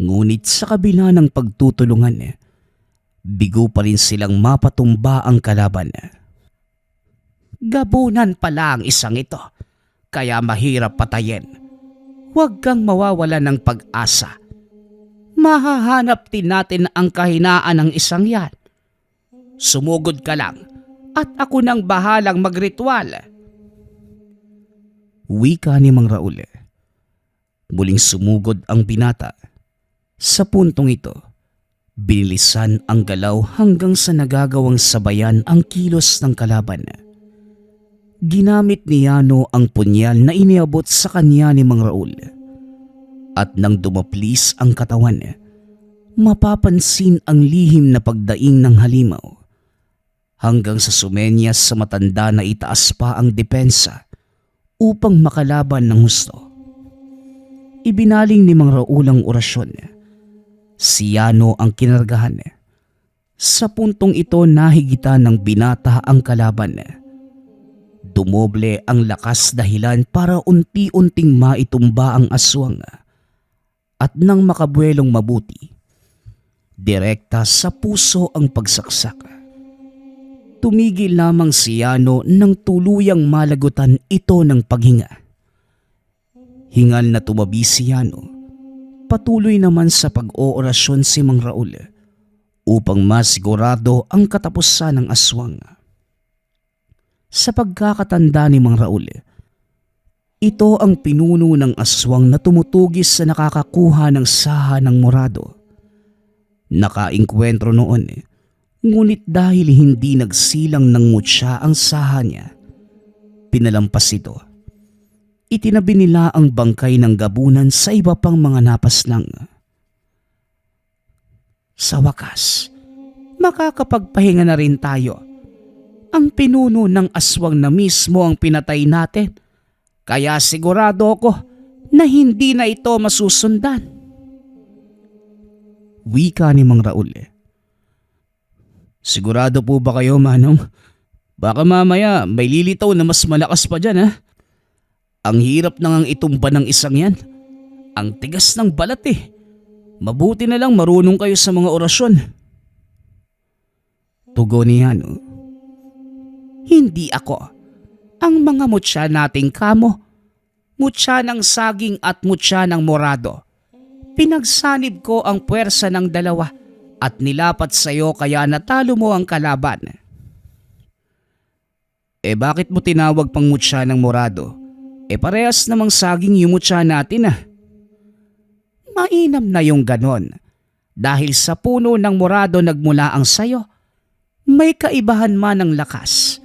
Ngunit sa kabila ng pagtutulungan, bigo pa rin silang mapatumba ang kalaban. Gabunan pala ang isang ito, kaya mahirap patayin. Huwag kang mawawala ng pag-asa. Mahahanap din natin ang kahinaan ng isang yan. Sumugod ka lang at ako nang bahalang magritual. Wika ni Mang Raul. Muling sumugod ang binata. Sa puntong ito, Binilisan ang galaw hanggang sa nagagawang sabayan ang kilos ng kalaban. Ginamit ni Yano ang punyal na iniabot sa kanya ni Mang Raul. At nang dumaplis ang katawan, mapapansin ang lihim na pagdaing ng halimaw hanggang sa sumenyas sa matanda na itaas pa ang depensa upang makalaban ng husto. Ibinaling ni Mang Raul ang orasyon. Si Yano ang kinargahan. Sa puntong ito nahigitan ng binata ang kalaban. Dumoble ang lakas dahilan para unti-unting maitumba ang aswang. At nang makabuelong mabuti, direkta sa puso ang pagsaksak. Tumigil lamang si Yano nang tuluyang malagutan ito ng paghinga. Hingal na tumabi si Yano. Patuloy naman sa pag-oorasyon si Mang Raul upang masigurado ang katapusan ng aswang. Sa pagkakatanda ni Mang Raul, ito ang pinuno ng aswang na tumutugis sa nakakakuha ng saha ng morado. Nakainkwentro noon, ngunit dahil hindi nagsilang ng mutya ang saha niya, pinalampas ito. Itinabi nila ang bangkay ng gabunan sa iba pang mga napaslang. Sa wakas, makakapagpahinga na rin tayo. Ang pinuno ng aswang na mismo ang pinatay natin, kaya sigurado ako na hindi na ito masusundan. Wika ni Mang Raul. Sigurado po ba kayo, Manong? Baka mamaya may lilitaw na mas malakas pa dyan, ha? Ang hirap nang itumba ng isang yan. Ang tigas ng balat eh. Mabuti na lang marunong kayo sa mga orasyon. Tugon ni Yano. Hindi ako. Ang mga mutya nating kamo. Mutya ng saging at mutya ng morado. Pinagsanib ko ang puwersa ng dalawa at nilapat sa iyo kaya natalo mo ang kalaban. Bakit mo tinawag pang mutya ng morado? Parehas namang saging yung mutya natin ah. Mainam na yung ganon. Dahil sa puno ng morado nagmula ang sayo, may kaibahan man ng lakas.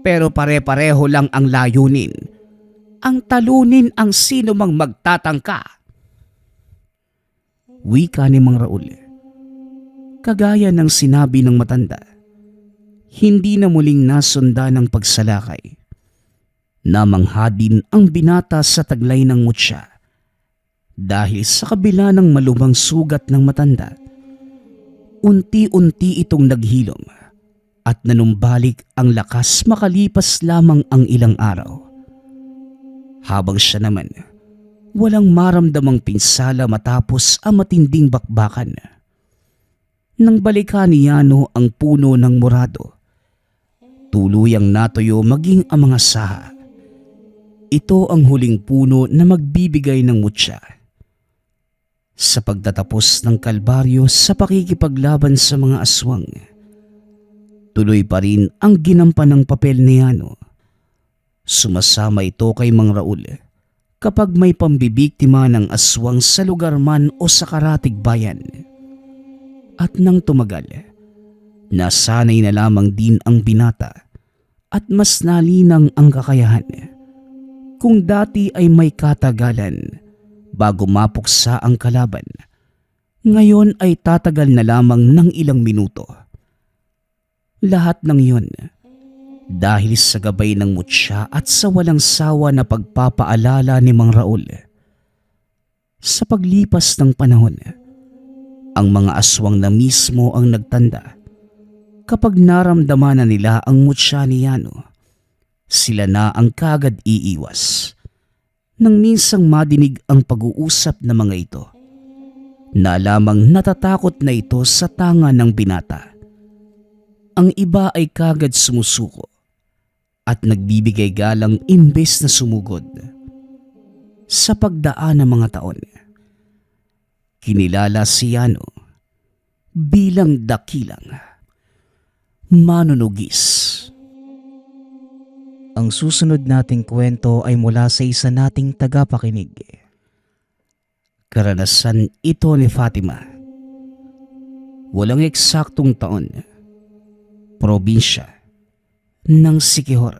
Pero pare-pareho lang ang layunin. Ang talunin ang sino mang magtatangka. Wika ni Mang Raul. Kagaya ng sinabi ng matanda, hindi na muling nasundan ng pagsalakay. Namangha din ang binata sa taglay ng mutya dahil sa kabila ng malubhang sugat ng matanda, unti-unti itong naghilom at nanumbalik ang lakas makalipas lamang ang ilang araw. Habang siya naman, walang maramdamang pinsala matapos ang matinding bakbakan. Nang balikan ni Yano ang puno ng morado, tuluyang natuyo maging ang mga saha. Ito ang huling puno na magbibigay ng mutya. Sa pagtatapos ng kalbaryo sa pakikipaglaban sa mga aswang, tuloy pa rin ang ginampan ng papel ni Yano. Sumasama ito kay Mang Raul kapag may pambibiktima ng aswang sa lugar man o sa karatig bayan. At nang tumagal, nasanay na lamang din ang binata at mas nalinang ang kakayahan. Kung dati ay may katagalan bago mapuksa ang kalaban, ngayon ay tatagal na lamang ng ilang minuto. Lahat ng iyon dahil sa gabay ng mutya at sa walang sawa na pagpapaalala ni Mang Raul. Sa paglipas ng panahon, ang mga aswang na mismo ang nagtanda. Kapag naramdaman na nila ang mutya ni Yano, sila na ang kagad iiwas. Nang minsang madinig ang pag-uusap ng mga ito, na lamang natatakot na ito sa tanga ng binata. Ang iba ay kagad sumusuko at nagbibigay galang imbes na sumugod. Sa pagdaan ng mga taon, kinilala si Yano bilang dakilang manunugis. Ang susunod nating kwento ay mula sa isa nating tagapakinig. Karanasan ito ni Fatima. Walang eksaktong taon. Probinsya ng Siquijor.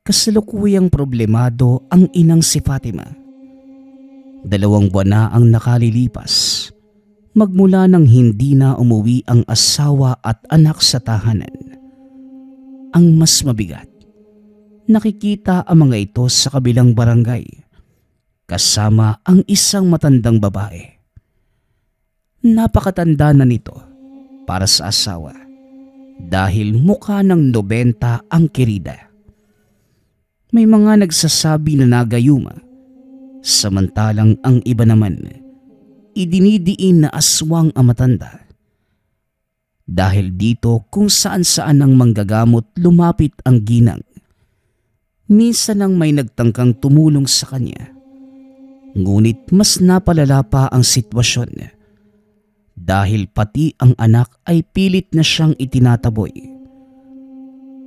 Kasalukuyang problemado ang inang si Fatima. 2 buwan na ang nakalilipas magmula nang hindi na umuwi ang asawa at anak sa tahanan. Ang mas mabigat, nakikita ang mga ito sa kabilang barangay kasama ang isang matandang babae. Napakatanda na nito para sa asawa dahil mukha ng 90 ang kirida. May mga nagsasabi na nagayuma, samantalang ang iba naman idinidiin na aswang ang matanda. Dahil dito kung saan-saan ang manggagamot lumapit ang ginang. Minsan nang may nagtangkang tumulong sa kanya. Ngunit mas napalala pa ang sitwasyon dahil pati ang anak ay pilit na siyang itinataboy.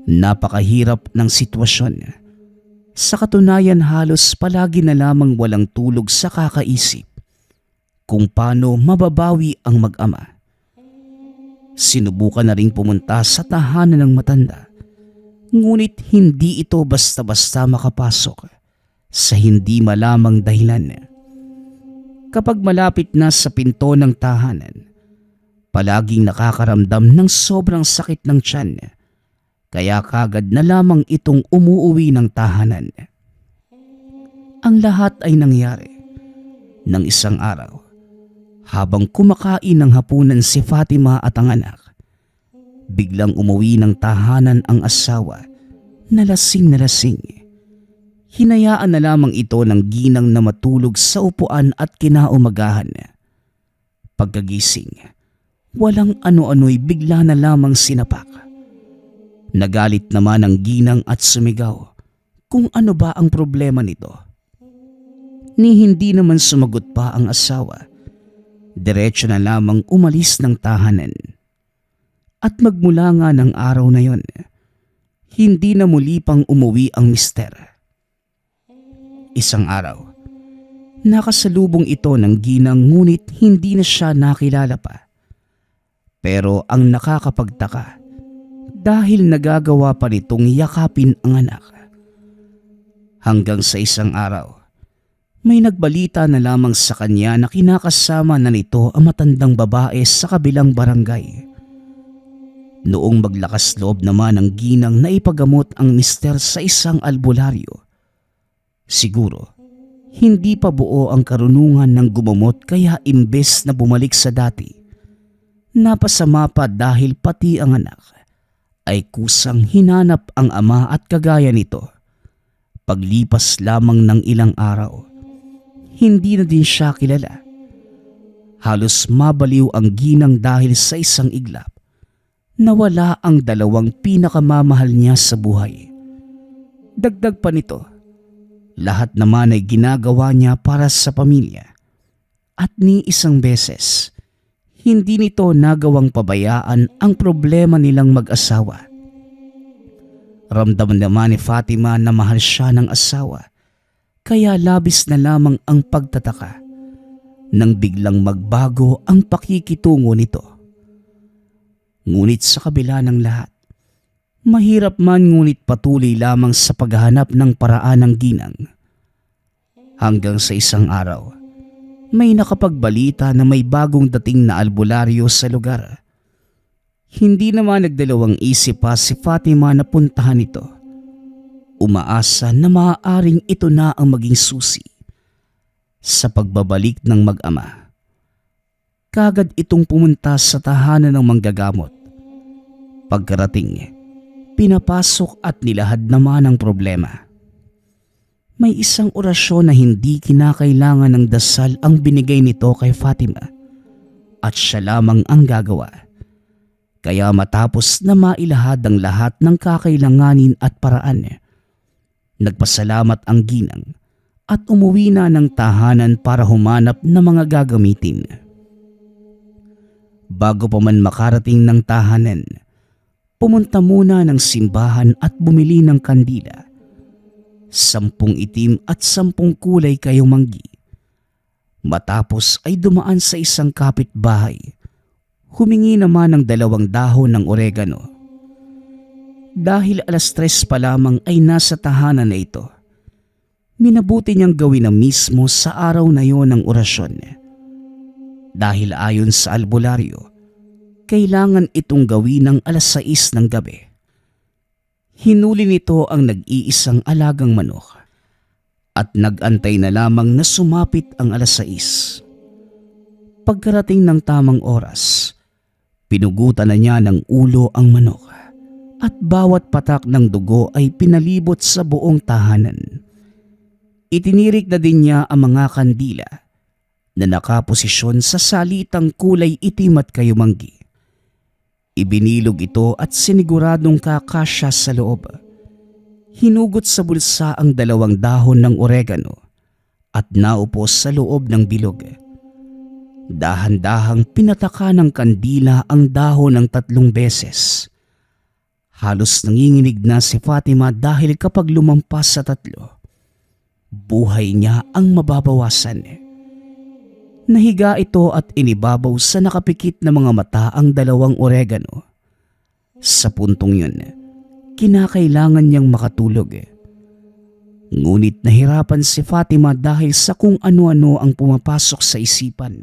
Napakahirap ng sitwasyon. Sa katunayan halos palagi na lamang walang tulog sa kakaisip kung paano mababawi ang mag-ama. Sinubukan na ring pumunta sa tahanan ng matanda, ngunit hindi ito basta-basta makapasok sa hindi malamang dahilan. Kapag malapit na sa pinto ng tahanan, palaging nakakaramdam ng sobrang sakit ng tiyan, kaya kagad na lamang itong umuuwi ng tahanan. Ang lahat ay nangyari ng isang araw. Habang kumakain ng hapunan si Fatima at ang anak, biglang umuwi ng tahanan ang asawa na lasing na lasing. Hinayaan na lamang ito ng ginang na matulog sa upuan at kinaumagahan. Pagkagising, walang ano-ano'y bigla na lamang sinapak. Nagalit naman ang ginang at sumigaw kung ano ba ang problema nito. Ni hindi naman sumagot pa ang asawa. Diretso na lamang umalis ng tahanan. At magmula nga ng araw na yon, hindi na muli pang umuwi ang mister. Isang araw, nakasalubong ito ng ginang ngunit hindi na siya nakilala pa. Pero ang nakakapagtaka, dahil nagagawa pa nitong yakapin ang anak. Hanggang sa isang araw, may nagbalita na lamang sa kanya na kinakasama na nito ang matandang babae sa kabilang barangay. Noong maglakas loob naman ang ginang na ipagamot ang mister sa isang albularyo. Siguro, hindi pa buo ang karunungan ng gumamot kaya imbes na bumalik sa dati, napasama pa dahil pati ang anak ay kusang hinanap ang ama at kagaya nito. Paglipas lamang ng ilang araw, hindi na din siya kilala. Halos mabaliw ang ginang dahil sa isang iglap. Nawala ang 2 pinakamamahal niya sa buhay. Dagdag pa nito, lahat naman ay ginagawa niya para sa pamilya. At ni isang beses, hindi nito nagawang pabayaan ang problema nilang mag-asawa. Ramdam naman ni Fatima na mahal siya ng asawa. Kaya labis na lamang ang pagtataka nang biglang magbago ang pakikitungo nito. Ngunit sa kabila ng lahat, mahirap man ngunit patuloy lamang sa paghahanap ng paraan ng ginang. Hanggang sa isang araw, may nakapagbalita na may bagong dating na albularyo sa lugar. Hindi naman nagdalawang isip pa si Fatima na puntahan ito. Umaasa na maaaring ito na ang maging susi sa pagbabalik ng mag-ama. Kagad itong pumunta sa tahanan ng manggagamot. Pagkarating, pinapasok at nilahad naman ang problema. May isang orasyon na hindi kinakailangan ng dasal ang binigay nito kay Fatima at siya lamang ang gagawa. Kaya matapos na mailahad ang lahat ng kakailanganin at paraan, nagpasalamat ang ginang at umuwi na ng tahanan para humanap ng mga gagamitin. Bago pa man makarating ng tahanan, pumunta muna ng simbahan at bumili ng kandila. 10 itim at 10 kulay kayong manggi. Matapos ay dumaan sa isang kapitbahay. Humingi naman ng 2 dahon ng oregano. Dahil 3:00 pa lamang ay nasa tahanan na ito, minabuti niyang gawin na mismo sa araw na yon ng orasyon. Dahil ayon sa albularyo, kailangan itong gawin ng 6:00 ng gabi. Hinuli nito ang nag-iisang alagang manok at nag-antay na lamang na sumapit ang 6:00. Pagkarating ng tamang oras, pinugutan na niya ng ulo ang manok at bawat patak ng dugo ay pinalibot sa buong tahanan. Itinirik na din niya ang mga kandila na nakaposisyon sa salitang kulay itim at kayumanggi. Ibinilog ito at siniguradong kakasya sa loob. Hinugot sa bulsa ang 2 dahon ng oregano at naupo sa loob ng bilog. Dahan-dahang pinataka ng kandila ang dahon ng 3 beses. Halos nanginginig na si Fatima dahil kapag lumampas sa 3, buhay niya ang mababawasan. Nahiga ito at inibabaw sa nakapikit na mga mata ang 2 oregano. Sa puntong yun, kinakailangan niyang makatulog. Ngunit nahirapan si Fatima dahil sa kung ano-ano ang pumapasok sa isipan.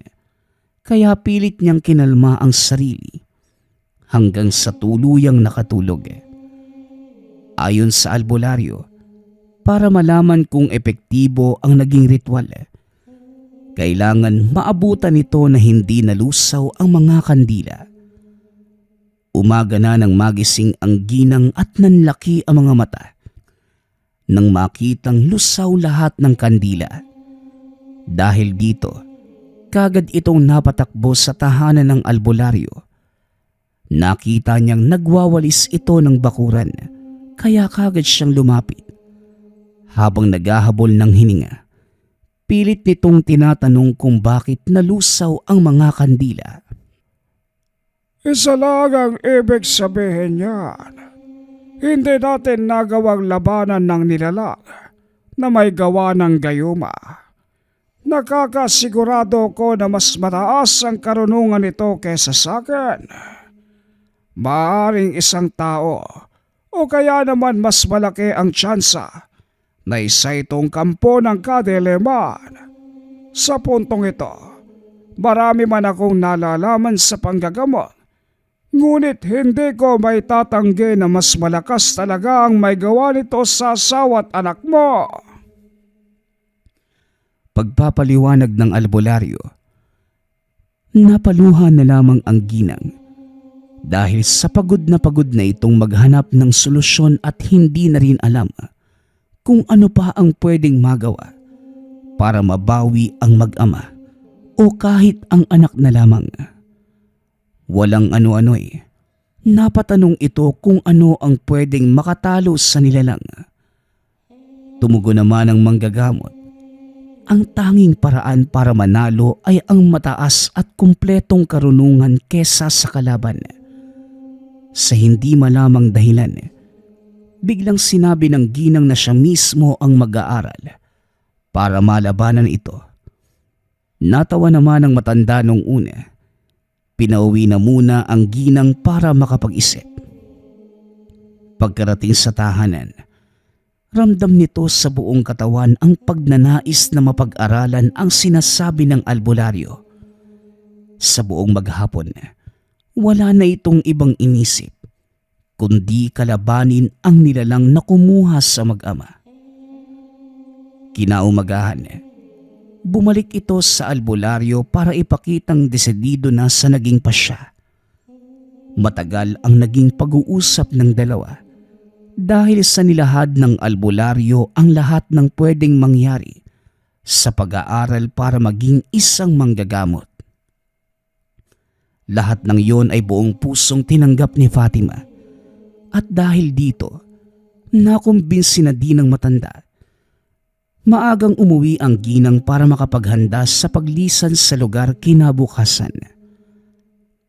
Kaya pilit niyang kinalma ang sarili hanggang sa tuluyang nakatulog. Ayon sa albularyo, para malaman kung epektibo ang naging ritual, kailangan maabutan nito na hindi nalusaw ang mga kandila. Umaga na nang magising ang ginang at nanlaki ang mga mata nang makitang lusaw lahat ng kandila. Dahil dito, kagad itong napatakbo sa tahanan ng albularyo. Nakita niyang nagwawalis ito ng bakuran, kaya kagad siyang lumapit. Habang naghahabol ng hininga, pilit nitong tinatanong kung bakit nalusaw ang mga kandila. Isa lang ang ibig sabihin niyan. Hindi natin nagawang labanan ng nilalang na may gawa ng gayuma. Nakakasigurado ko na mas mataas ang karunungan nito kesa sa akin. Maaring isang tao o kaya naman mas malaki ang tsansa na isa itong kampo ng kadiliman. Sa puntong ito, marami man akong nalalaman sa panggagamot, ngunit hindi ko may tatanggi na mas malakas talaga ang may gawa nito sa asawa at anak mo. Pagpapaliwanag ng albularyo, napaluha na lamang ang ginang dahil sa pagod na itong maghanap ng solusyon at hindi na rin alam kung ano pa ang pwedeng magawa para mabawi ang mag-ama o kahit ang anak na lamang. Walang ano-ano napatanong ito kung ano ang pwedeng makatalo sa nilalang. Tumugon naman ang manggagamot. Ang tanging paraan para manalo ay ang mataas at kumpletong karunungan kesa sa kalaban. Sa hindi malamang dahilan, biglang sinabi ng ginang na siya mismo ang mag-aaral para malabanan ito. Natawa naman ang matanda nung una. Pinauwi na muna ang ginang para makapag-isip. Pagkarating sa tahanan, ramdam nito sa buong katawan ang pagnanais na mapag-aralan ang sinasabi ng albularyo. Sa buong maghapon, wala na itong ibang inisip, kundi kalabanin ang nilalang na kumuha sa mag-ama. Kinaumagahan, bumalik ito sa albularyo para ipakitang desidido na sa naging pasya. Matagal ang naging pag-uusap ng dalawa dahil sa nilahad ng albularyo ang lahat ng pwedeng mangyari sa pag-aaral para maging isang manggagamot. Lahat ng iyon ay buong pusong tinanggap ni Fatima at dahil dito, nakumbinsi na din ng matanda. Maagang umuwi ang ginang para makapaghanda sa paglisan sa lugar kinabukasan.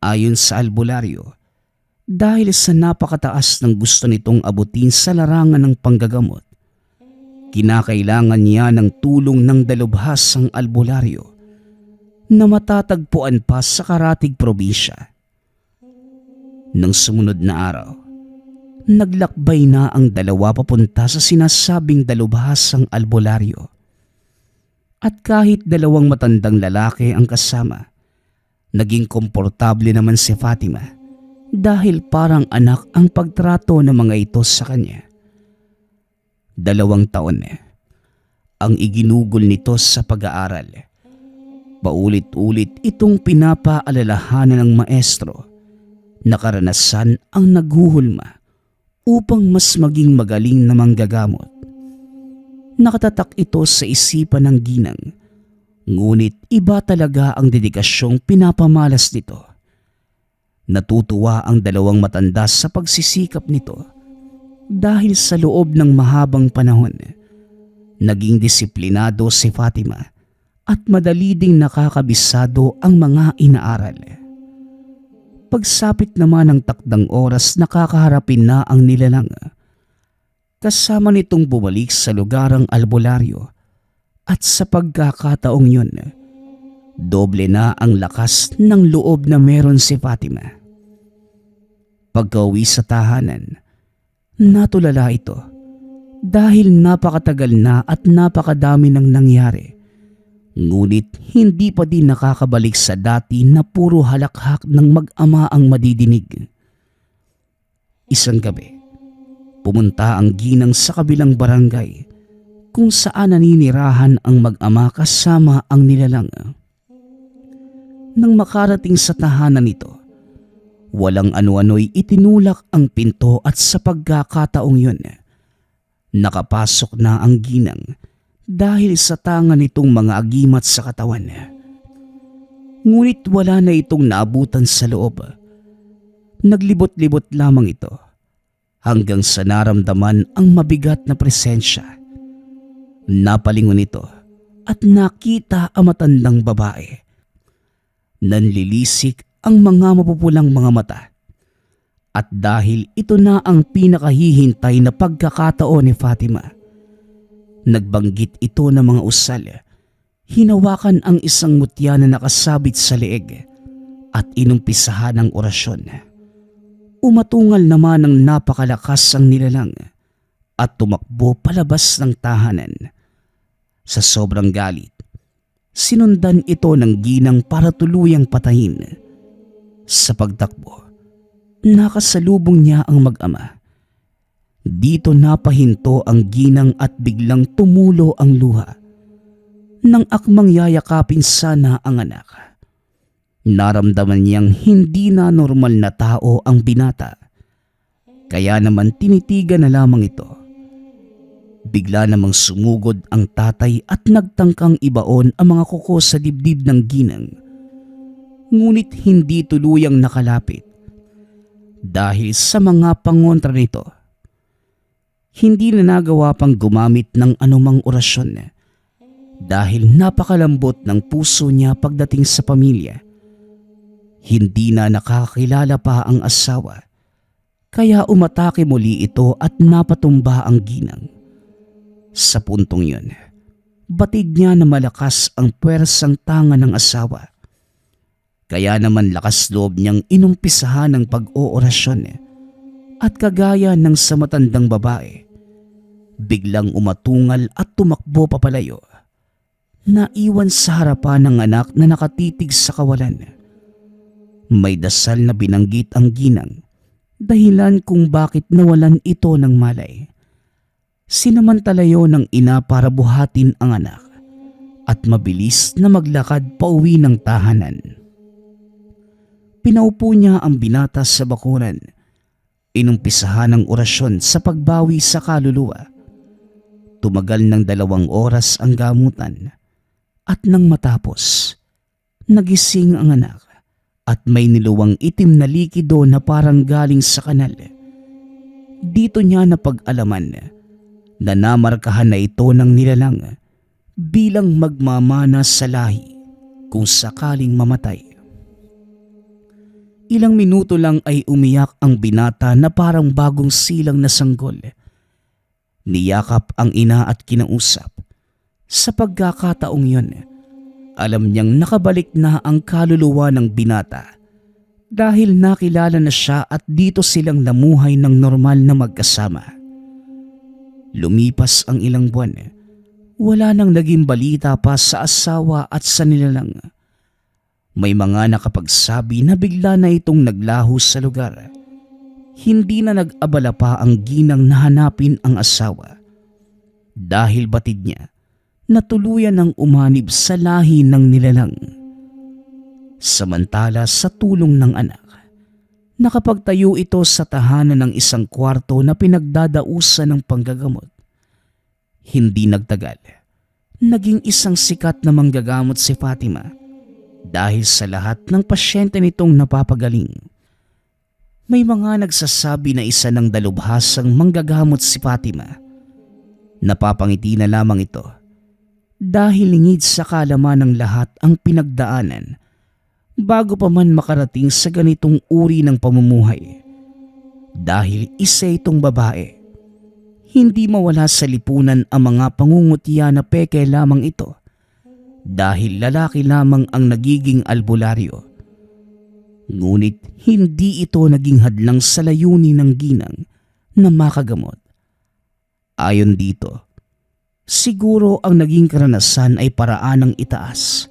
Ayon sa albularyo, dahil sa napakataas ng gusto nitong abutin sa larangan ng panggagamot, kinakailangan niya ng tulong ng dalubhas ang albularyo na matatagpuan pa sa karatig probinsya. Nang sumunod na araw, naglakbay na ang dalawa papunta sa sinasabing dalubhasang albularyo. At kahit dalawang matandang lalaki ang kasama, naging komportable naman si Fatima dahil parang anak ang pagtrato ng mga ito sa kanya. 2 taon ang iginugol nito sa pag-aaral. Paulit-ulit itong pinapaalalahanan ng maestro na karanasan ang naghuhulma upang mas maging magaling na manggagamot. Nakatatak ito sa isipan ng ginang, ngunit iba talaga ang dedikasyong pinapamalas nito. Natutuwa ang dalawang matanda sa pagsisikap nito dahil sa loob ng mahabang panahon, naging disiplinado si Fatima at madali ding nakakabisado ang mga inaaral. Pagsapit naman ng takdang oras, nakakaharapin na ang nilalang. Kasama nitong bumalik sa lugarang albularyo at sa pagkakataong yun, doble na ang lakas ng loob na meron si Fatima. Pagka-uwi sa tahanan, natulala ito dahil napakatagal na at napakadami nang nangyari. Ngunit hindi pa din nakakabalik sa dati na puro halakhak ng mag-ama ang madidinig. Isang gabi, pumunta ang ginang sa kabilang barangay kung saan naninirahan ang mag-ama kasama ang nilalang. Nang makarating sa tahanan nito, walang ano-ano'y itinulak ang pinto at sa pagkakataong yun, nakapasok na ang ginang dahil sa tanga nitong mga agimat sa katawan. Ngunit wala na itong naabutan sa loob. Naglibot-libot lamang ito hanggang sa naramdaman ang mabigat na presensya. Napalingon ito at nakita ang matandang babae. Nanlilisik ang mga mapupulang mga mata. At dahil ito na ang pinakahihintay na pagkakataon ni Fatima, nagbanggit ito ng mga usal, hinawakan ang isang mutya na nakasabit sa leeg at inumpisahan ang orasyon. Umatungal naman ng napakalakas ang nilalang at tumakbo palabas ng tahanan. Sa sobrang galit, sinundan ito ng ginang para tuluyang patayin. Sa pagtakbo, nakasalubong niya ang mag-ama. Dito napahinto ang ginang at biglang tumulo ang luha. Nang akmang yayakapin sana ang anak, naramdaman niyang hindi na normal na tao ang binata. Kaya naman tinitigan na lamang ito. Bigla namang sumugod ang tatay at nagtangkang ibaon ang mga kuko sa dibdib ng ginang. Ngunit hindi tuluyang nakalapit dahil sa mga pangontra nito. Hindi na nagawa pang gumamit ng anumang orasyon dahil napakalambot ng puso niya pagdating sa pamilya. Hindi na nakakilala pa ang asawa, kaya umatake muli ito at napatumba ang ginang. Sa puntong yun, batid niya na malakas ang puwersang tanga ng asawa. Kaya naman lakas loob niyang inumpisahan ng pag-oorasyon at kagaya ng sa matandang babae, biglang umatungal at tumakbo papalayo. Naiwan sa harapan ng anak na nakatitig sa kawalan. May dasal na binanggit ang ginang, dahilan kung bakit nawalan ito ng malay. Sinamantalayo ng ina para buhatin ang anak at mabilis na maglakad pauwi ng tahanan. Pinaupo niya ang binata sa bakuran. Inumpisahan ang orasyon sa pagbawi sa kaluluwa. Tumagal ng 2 oras ang gamutan at nang matapos, nagising ang anak at may niluwang itim na likido na parang galing sa kanal. Dito niya napag-alaman na namarkahan na ito ng nilalang bilang magmamana sa lahi kung sakaling mamatay. Ilang minuto lang ay umiyak ang binata na parang bagong silang na sanggol. Niyakap ang ina at kinausap. Sa pagkakataong yun, Alam niyang nakabalik na ang kaluluwa ng binata dahil nakilala na siya at dito silang namuhay ng normal na magkasama. Lumipas ang ilang buwan, wala nang naging balita pa sa asawa at sa nilalang. May mga nakapagsabi na bigla na itong naglaho sa lugar. Hindi na nag-abala pa ang ginang na hanapin ang asawa dahil batid niya na tuluyan ng umanib sa lahi ng nilalang. Samantala sa tulong ng anak, nakapagtayo ito sa tahanan ng isang kwarto na pinagdadausan ng panggagamot. Hindi nagtagal, naging isang sikat na manggagamot si Fatima dahil sa lahat ng pasyente nitong napapagaling. May mga nagsasabi na isa ng dalubhasang manggagamot si Fatima. Napapangiti na lamang ito dahil lingid sa kaalaman ng lahat ang pinagdaanan bago pa man makarating sa ganitong uri ng pamumuhay. Dahil isa itong babae, hindi mawala sa lipunan ang mga pangungutya na peke lamang ito dahil lalaki lamang ang nagiging albularyo. Ngunit hindi ito naging hadlang sa layunin ng ginang na makagamot. Ayon dito, siguro ang naging karanasan ay paraan ng itaas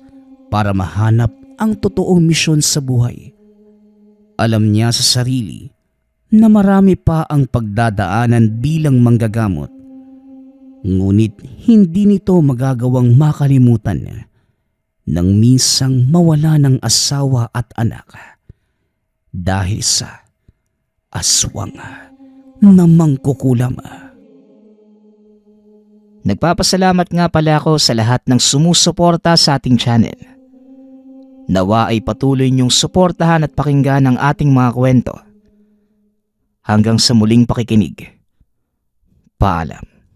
para mahanap ang totoong misyon sa buhay. Alam niya sa sarili na marami pa ang pagdadaanan bilang manggagamot. Ngunit hindi nito magagawang makalimutan nang minsang mawala ng asawa at anak dahil sa aswang na mangkukulam. Nagpapasalamat nga pala ako sa lahat ng sumusuporta sa ating channel. Nawa ay patuloy niyong suportahan at pakinggan ang ating mga kwento. Hanggang sa muling pakikinig. Paalam.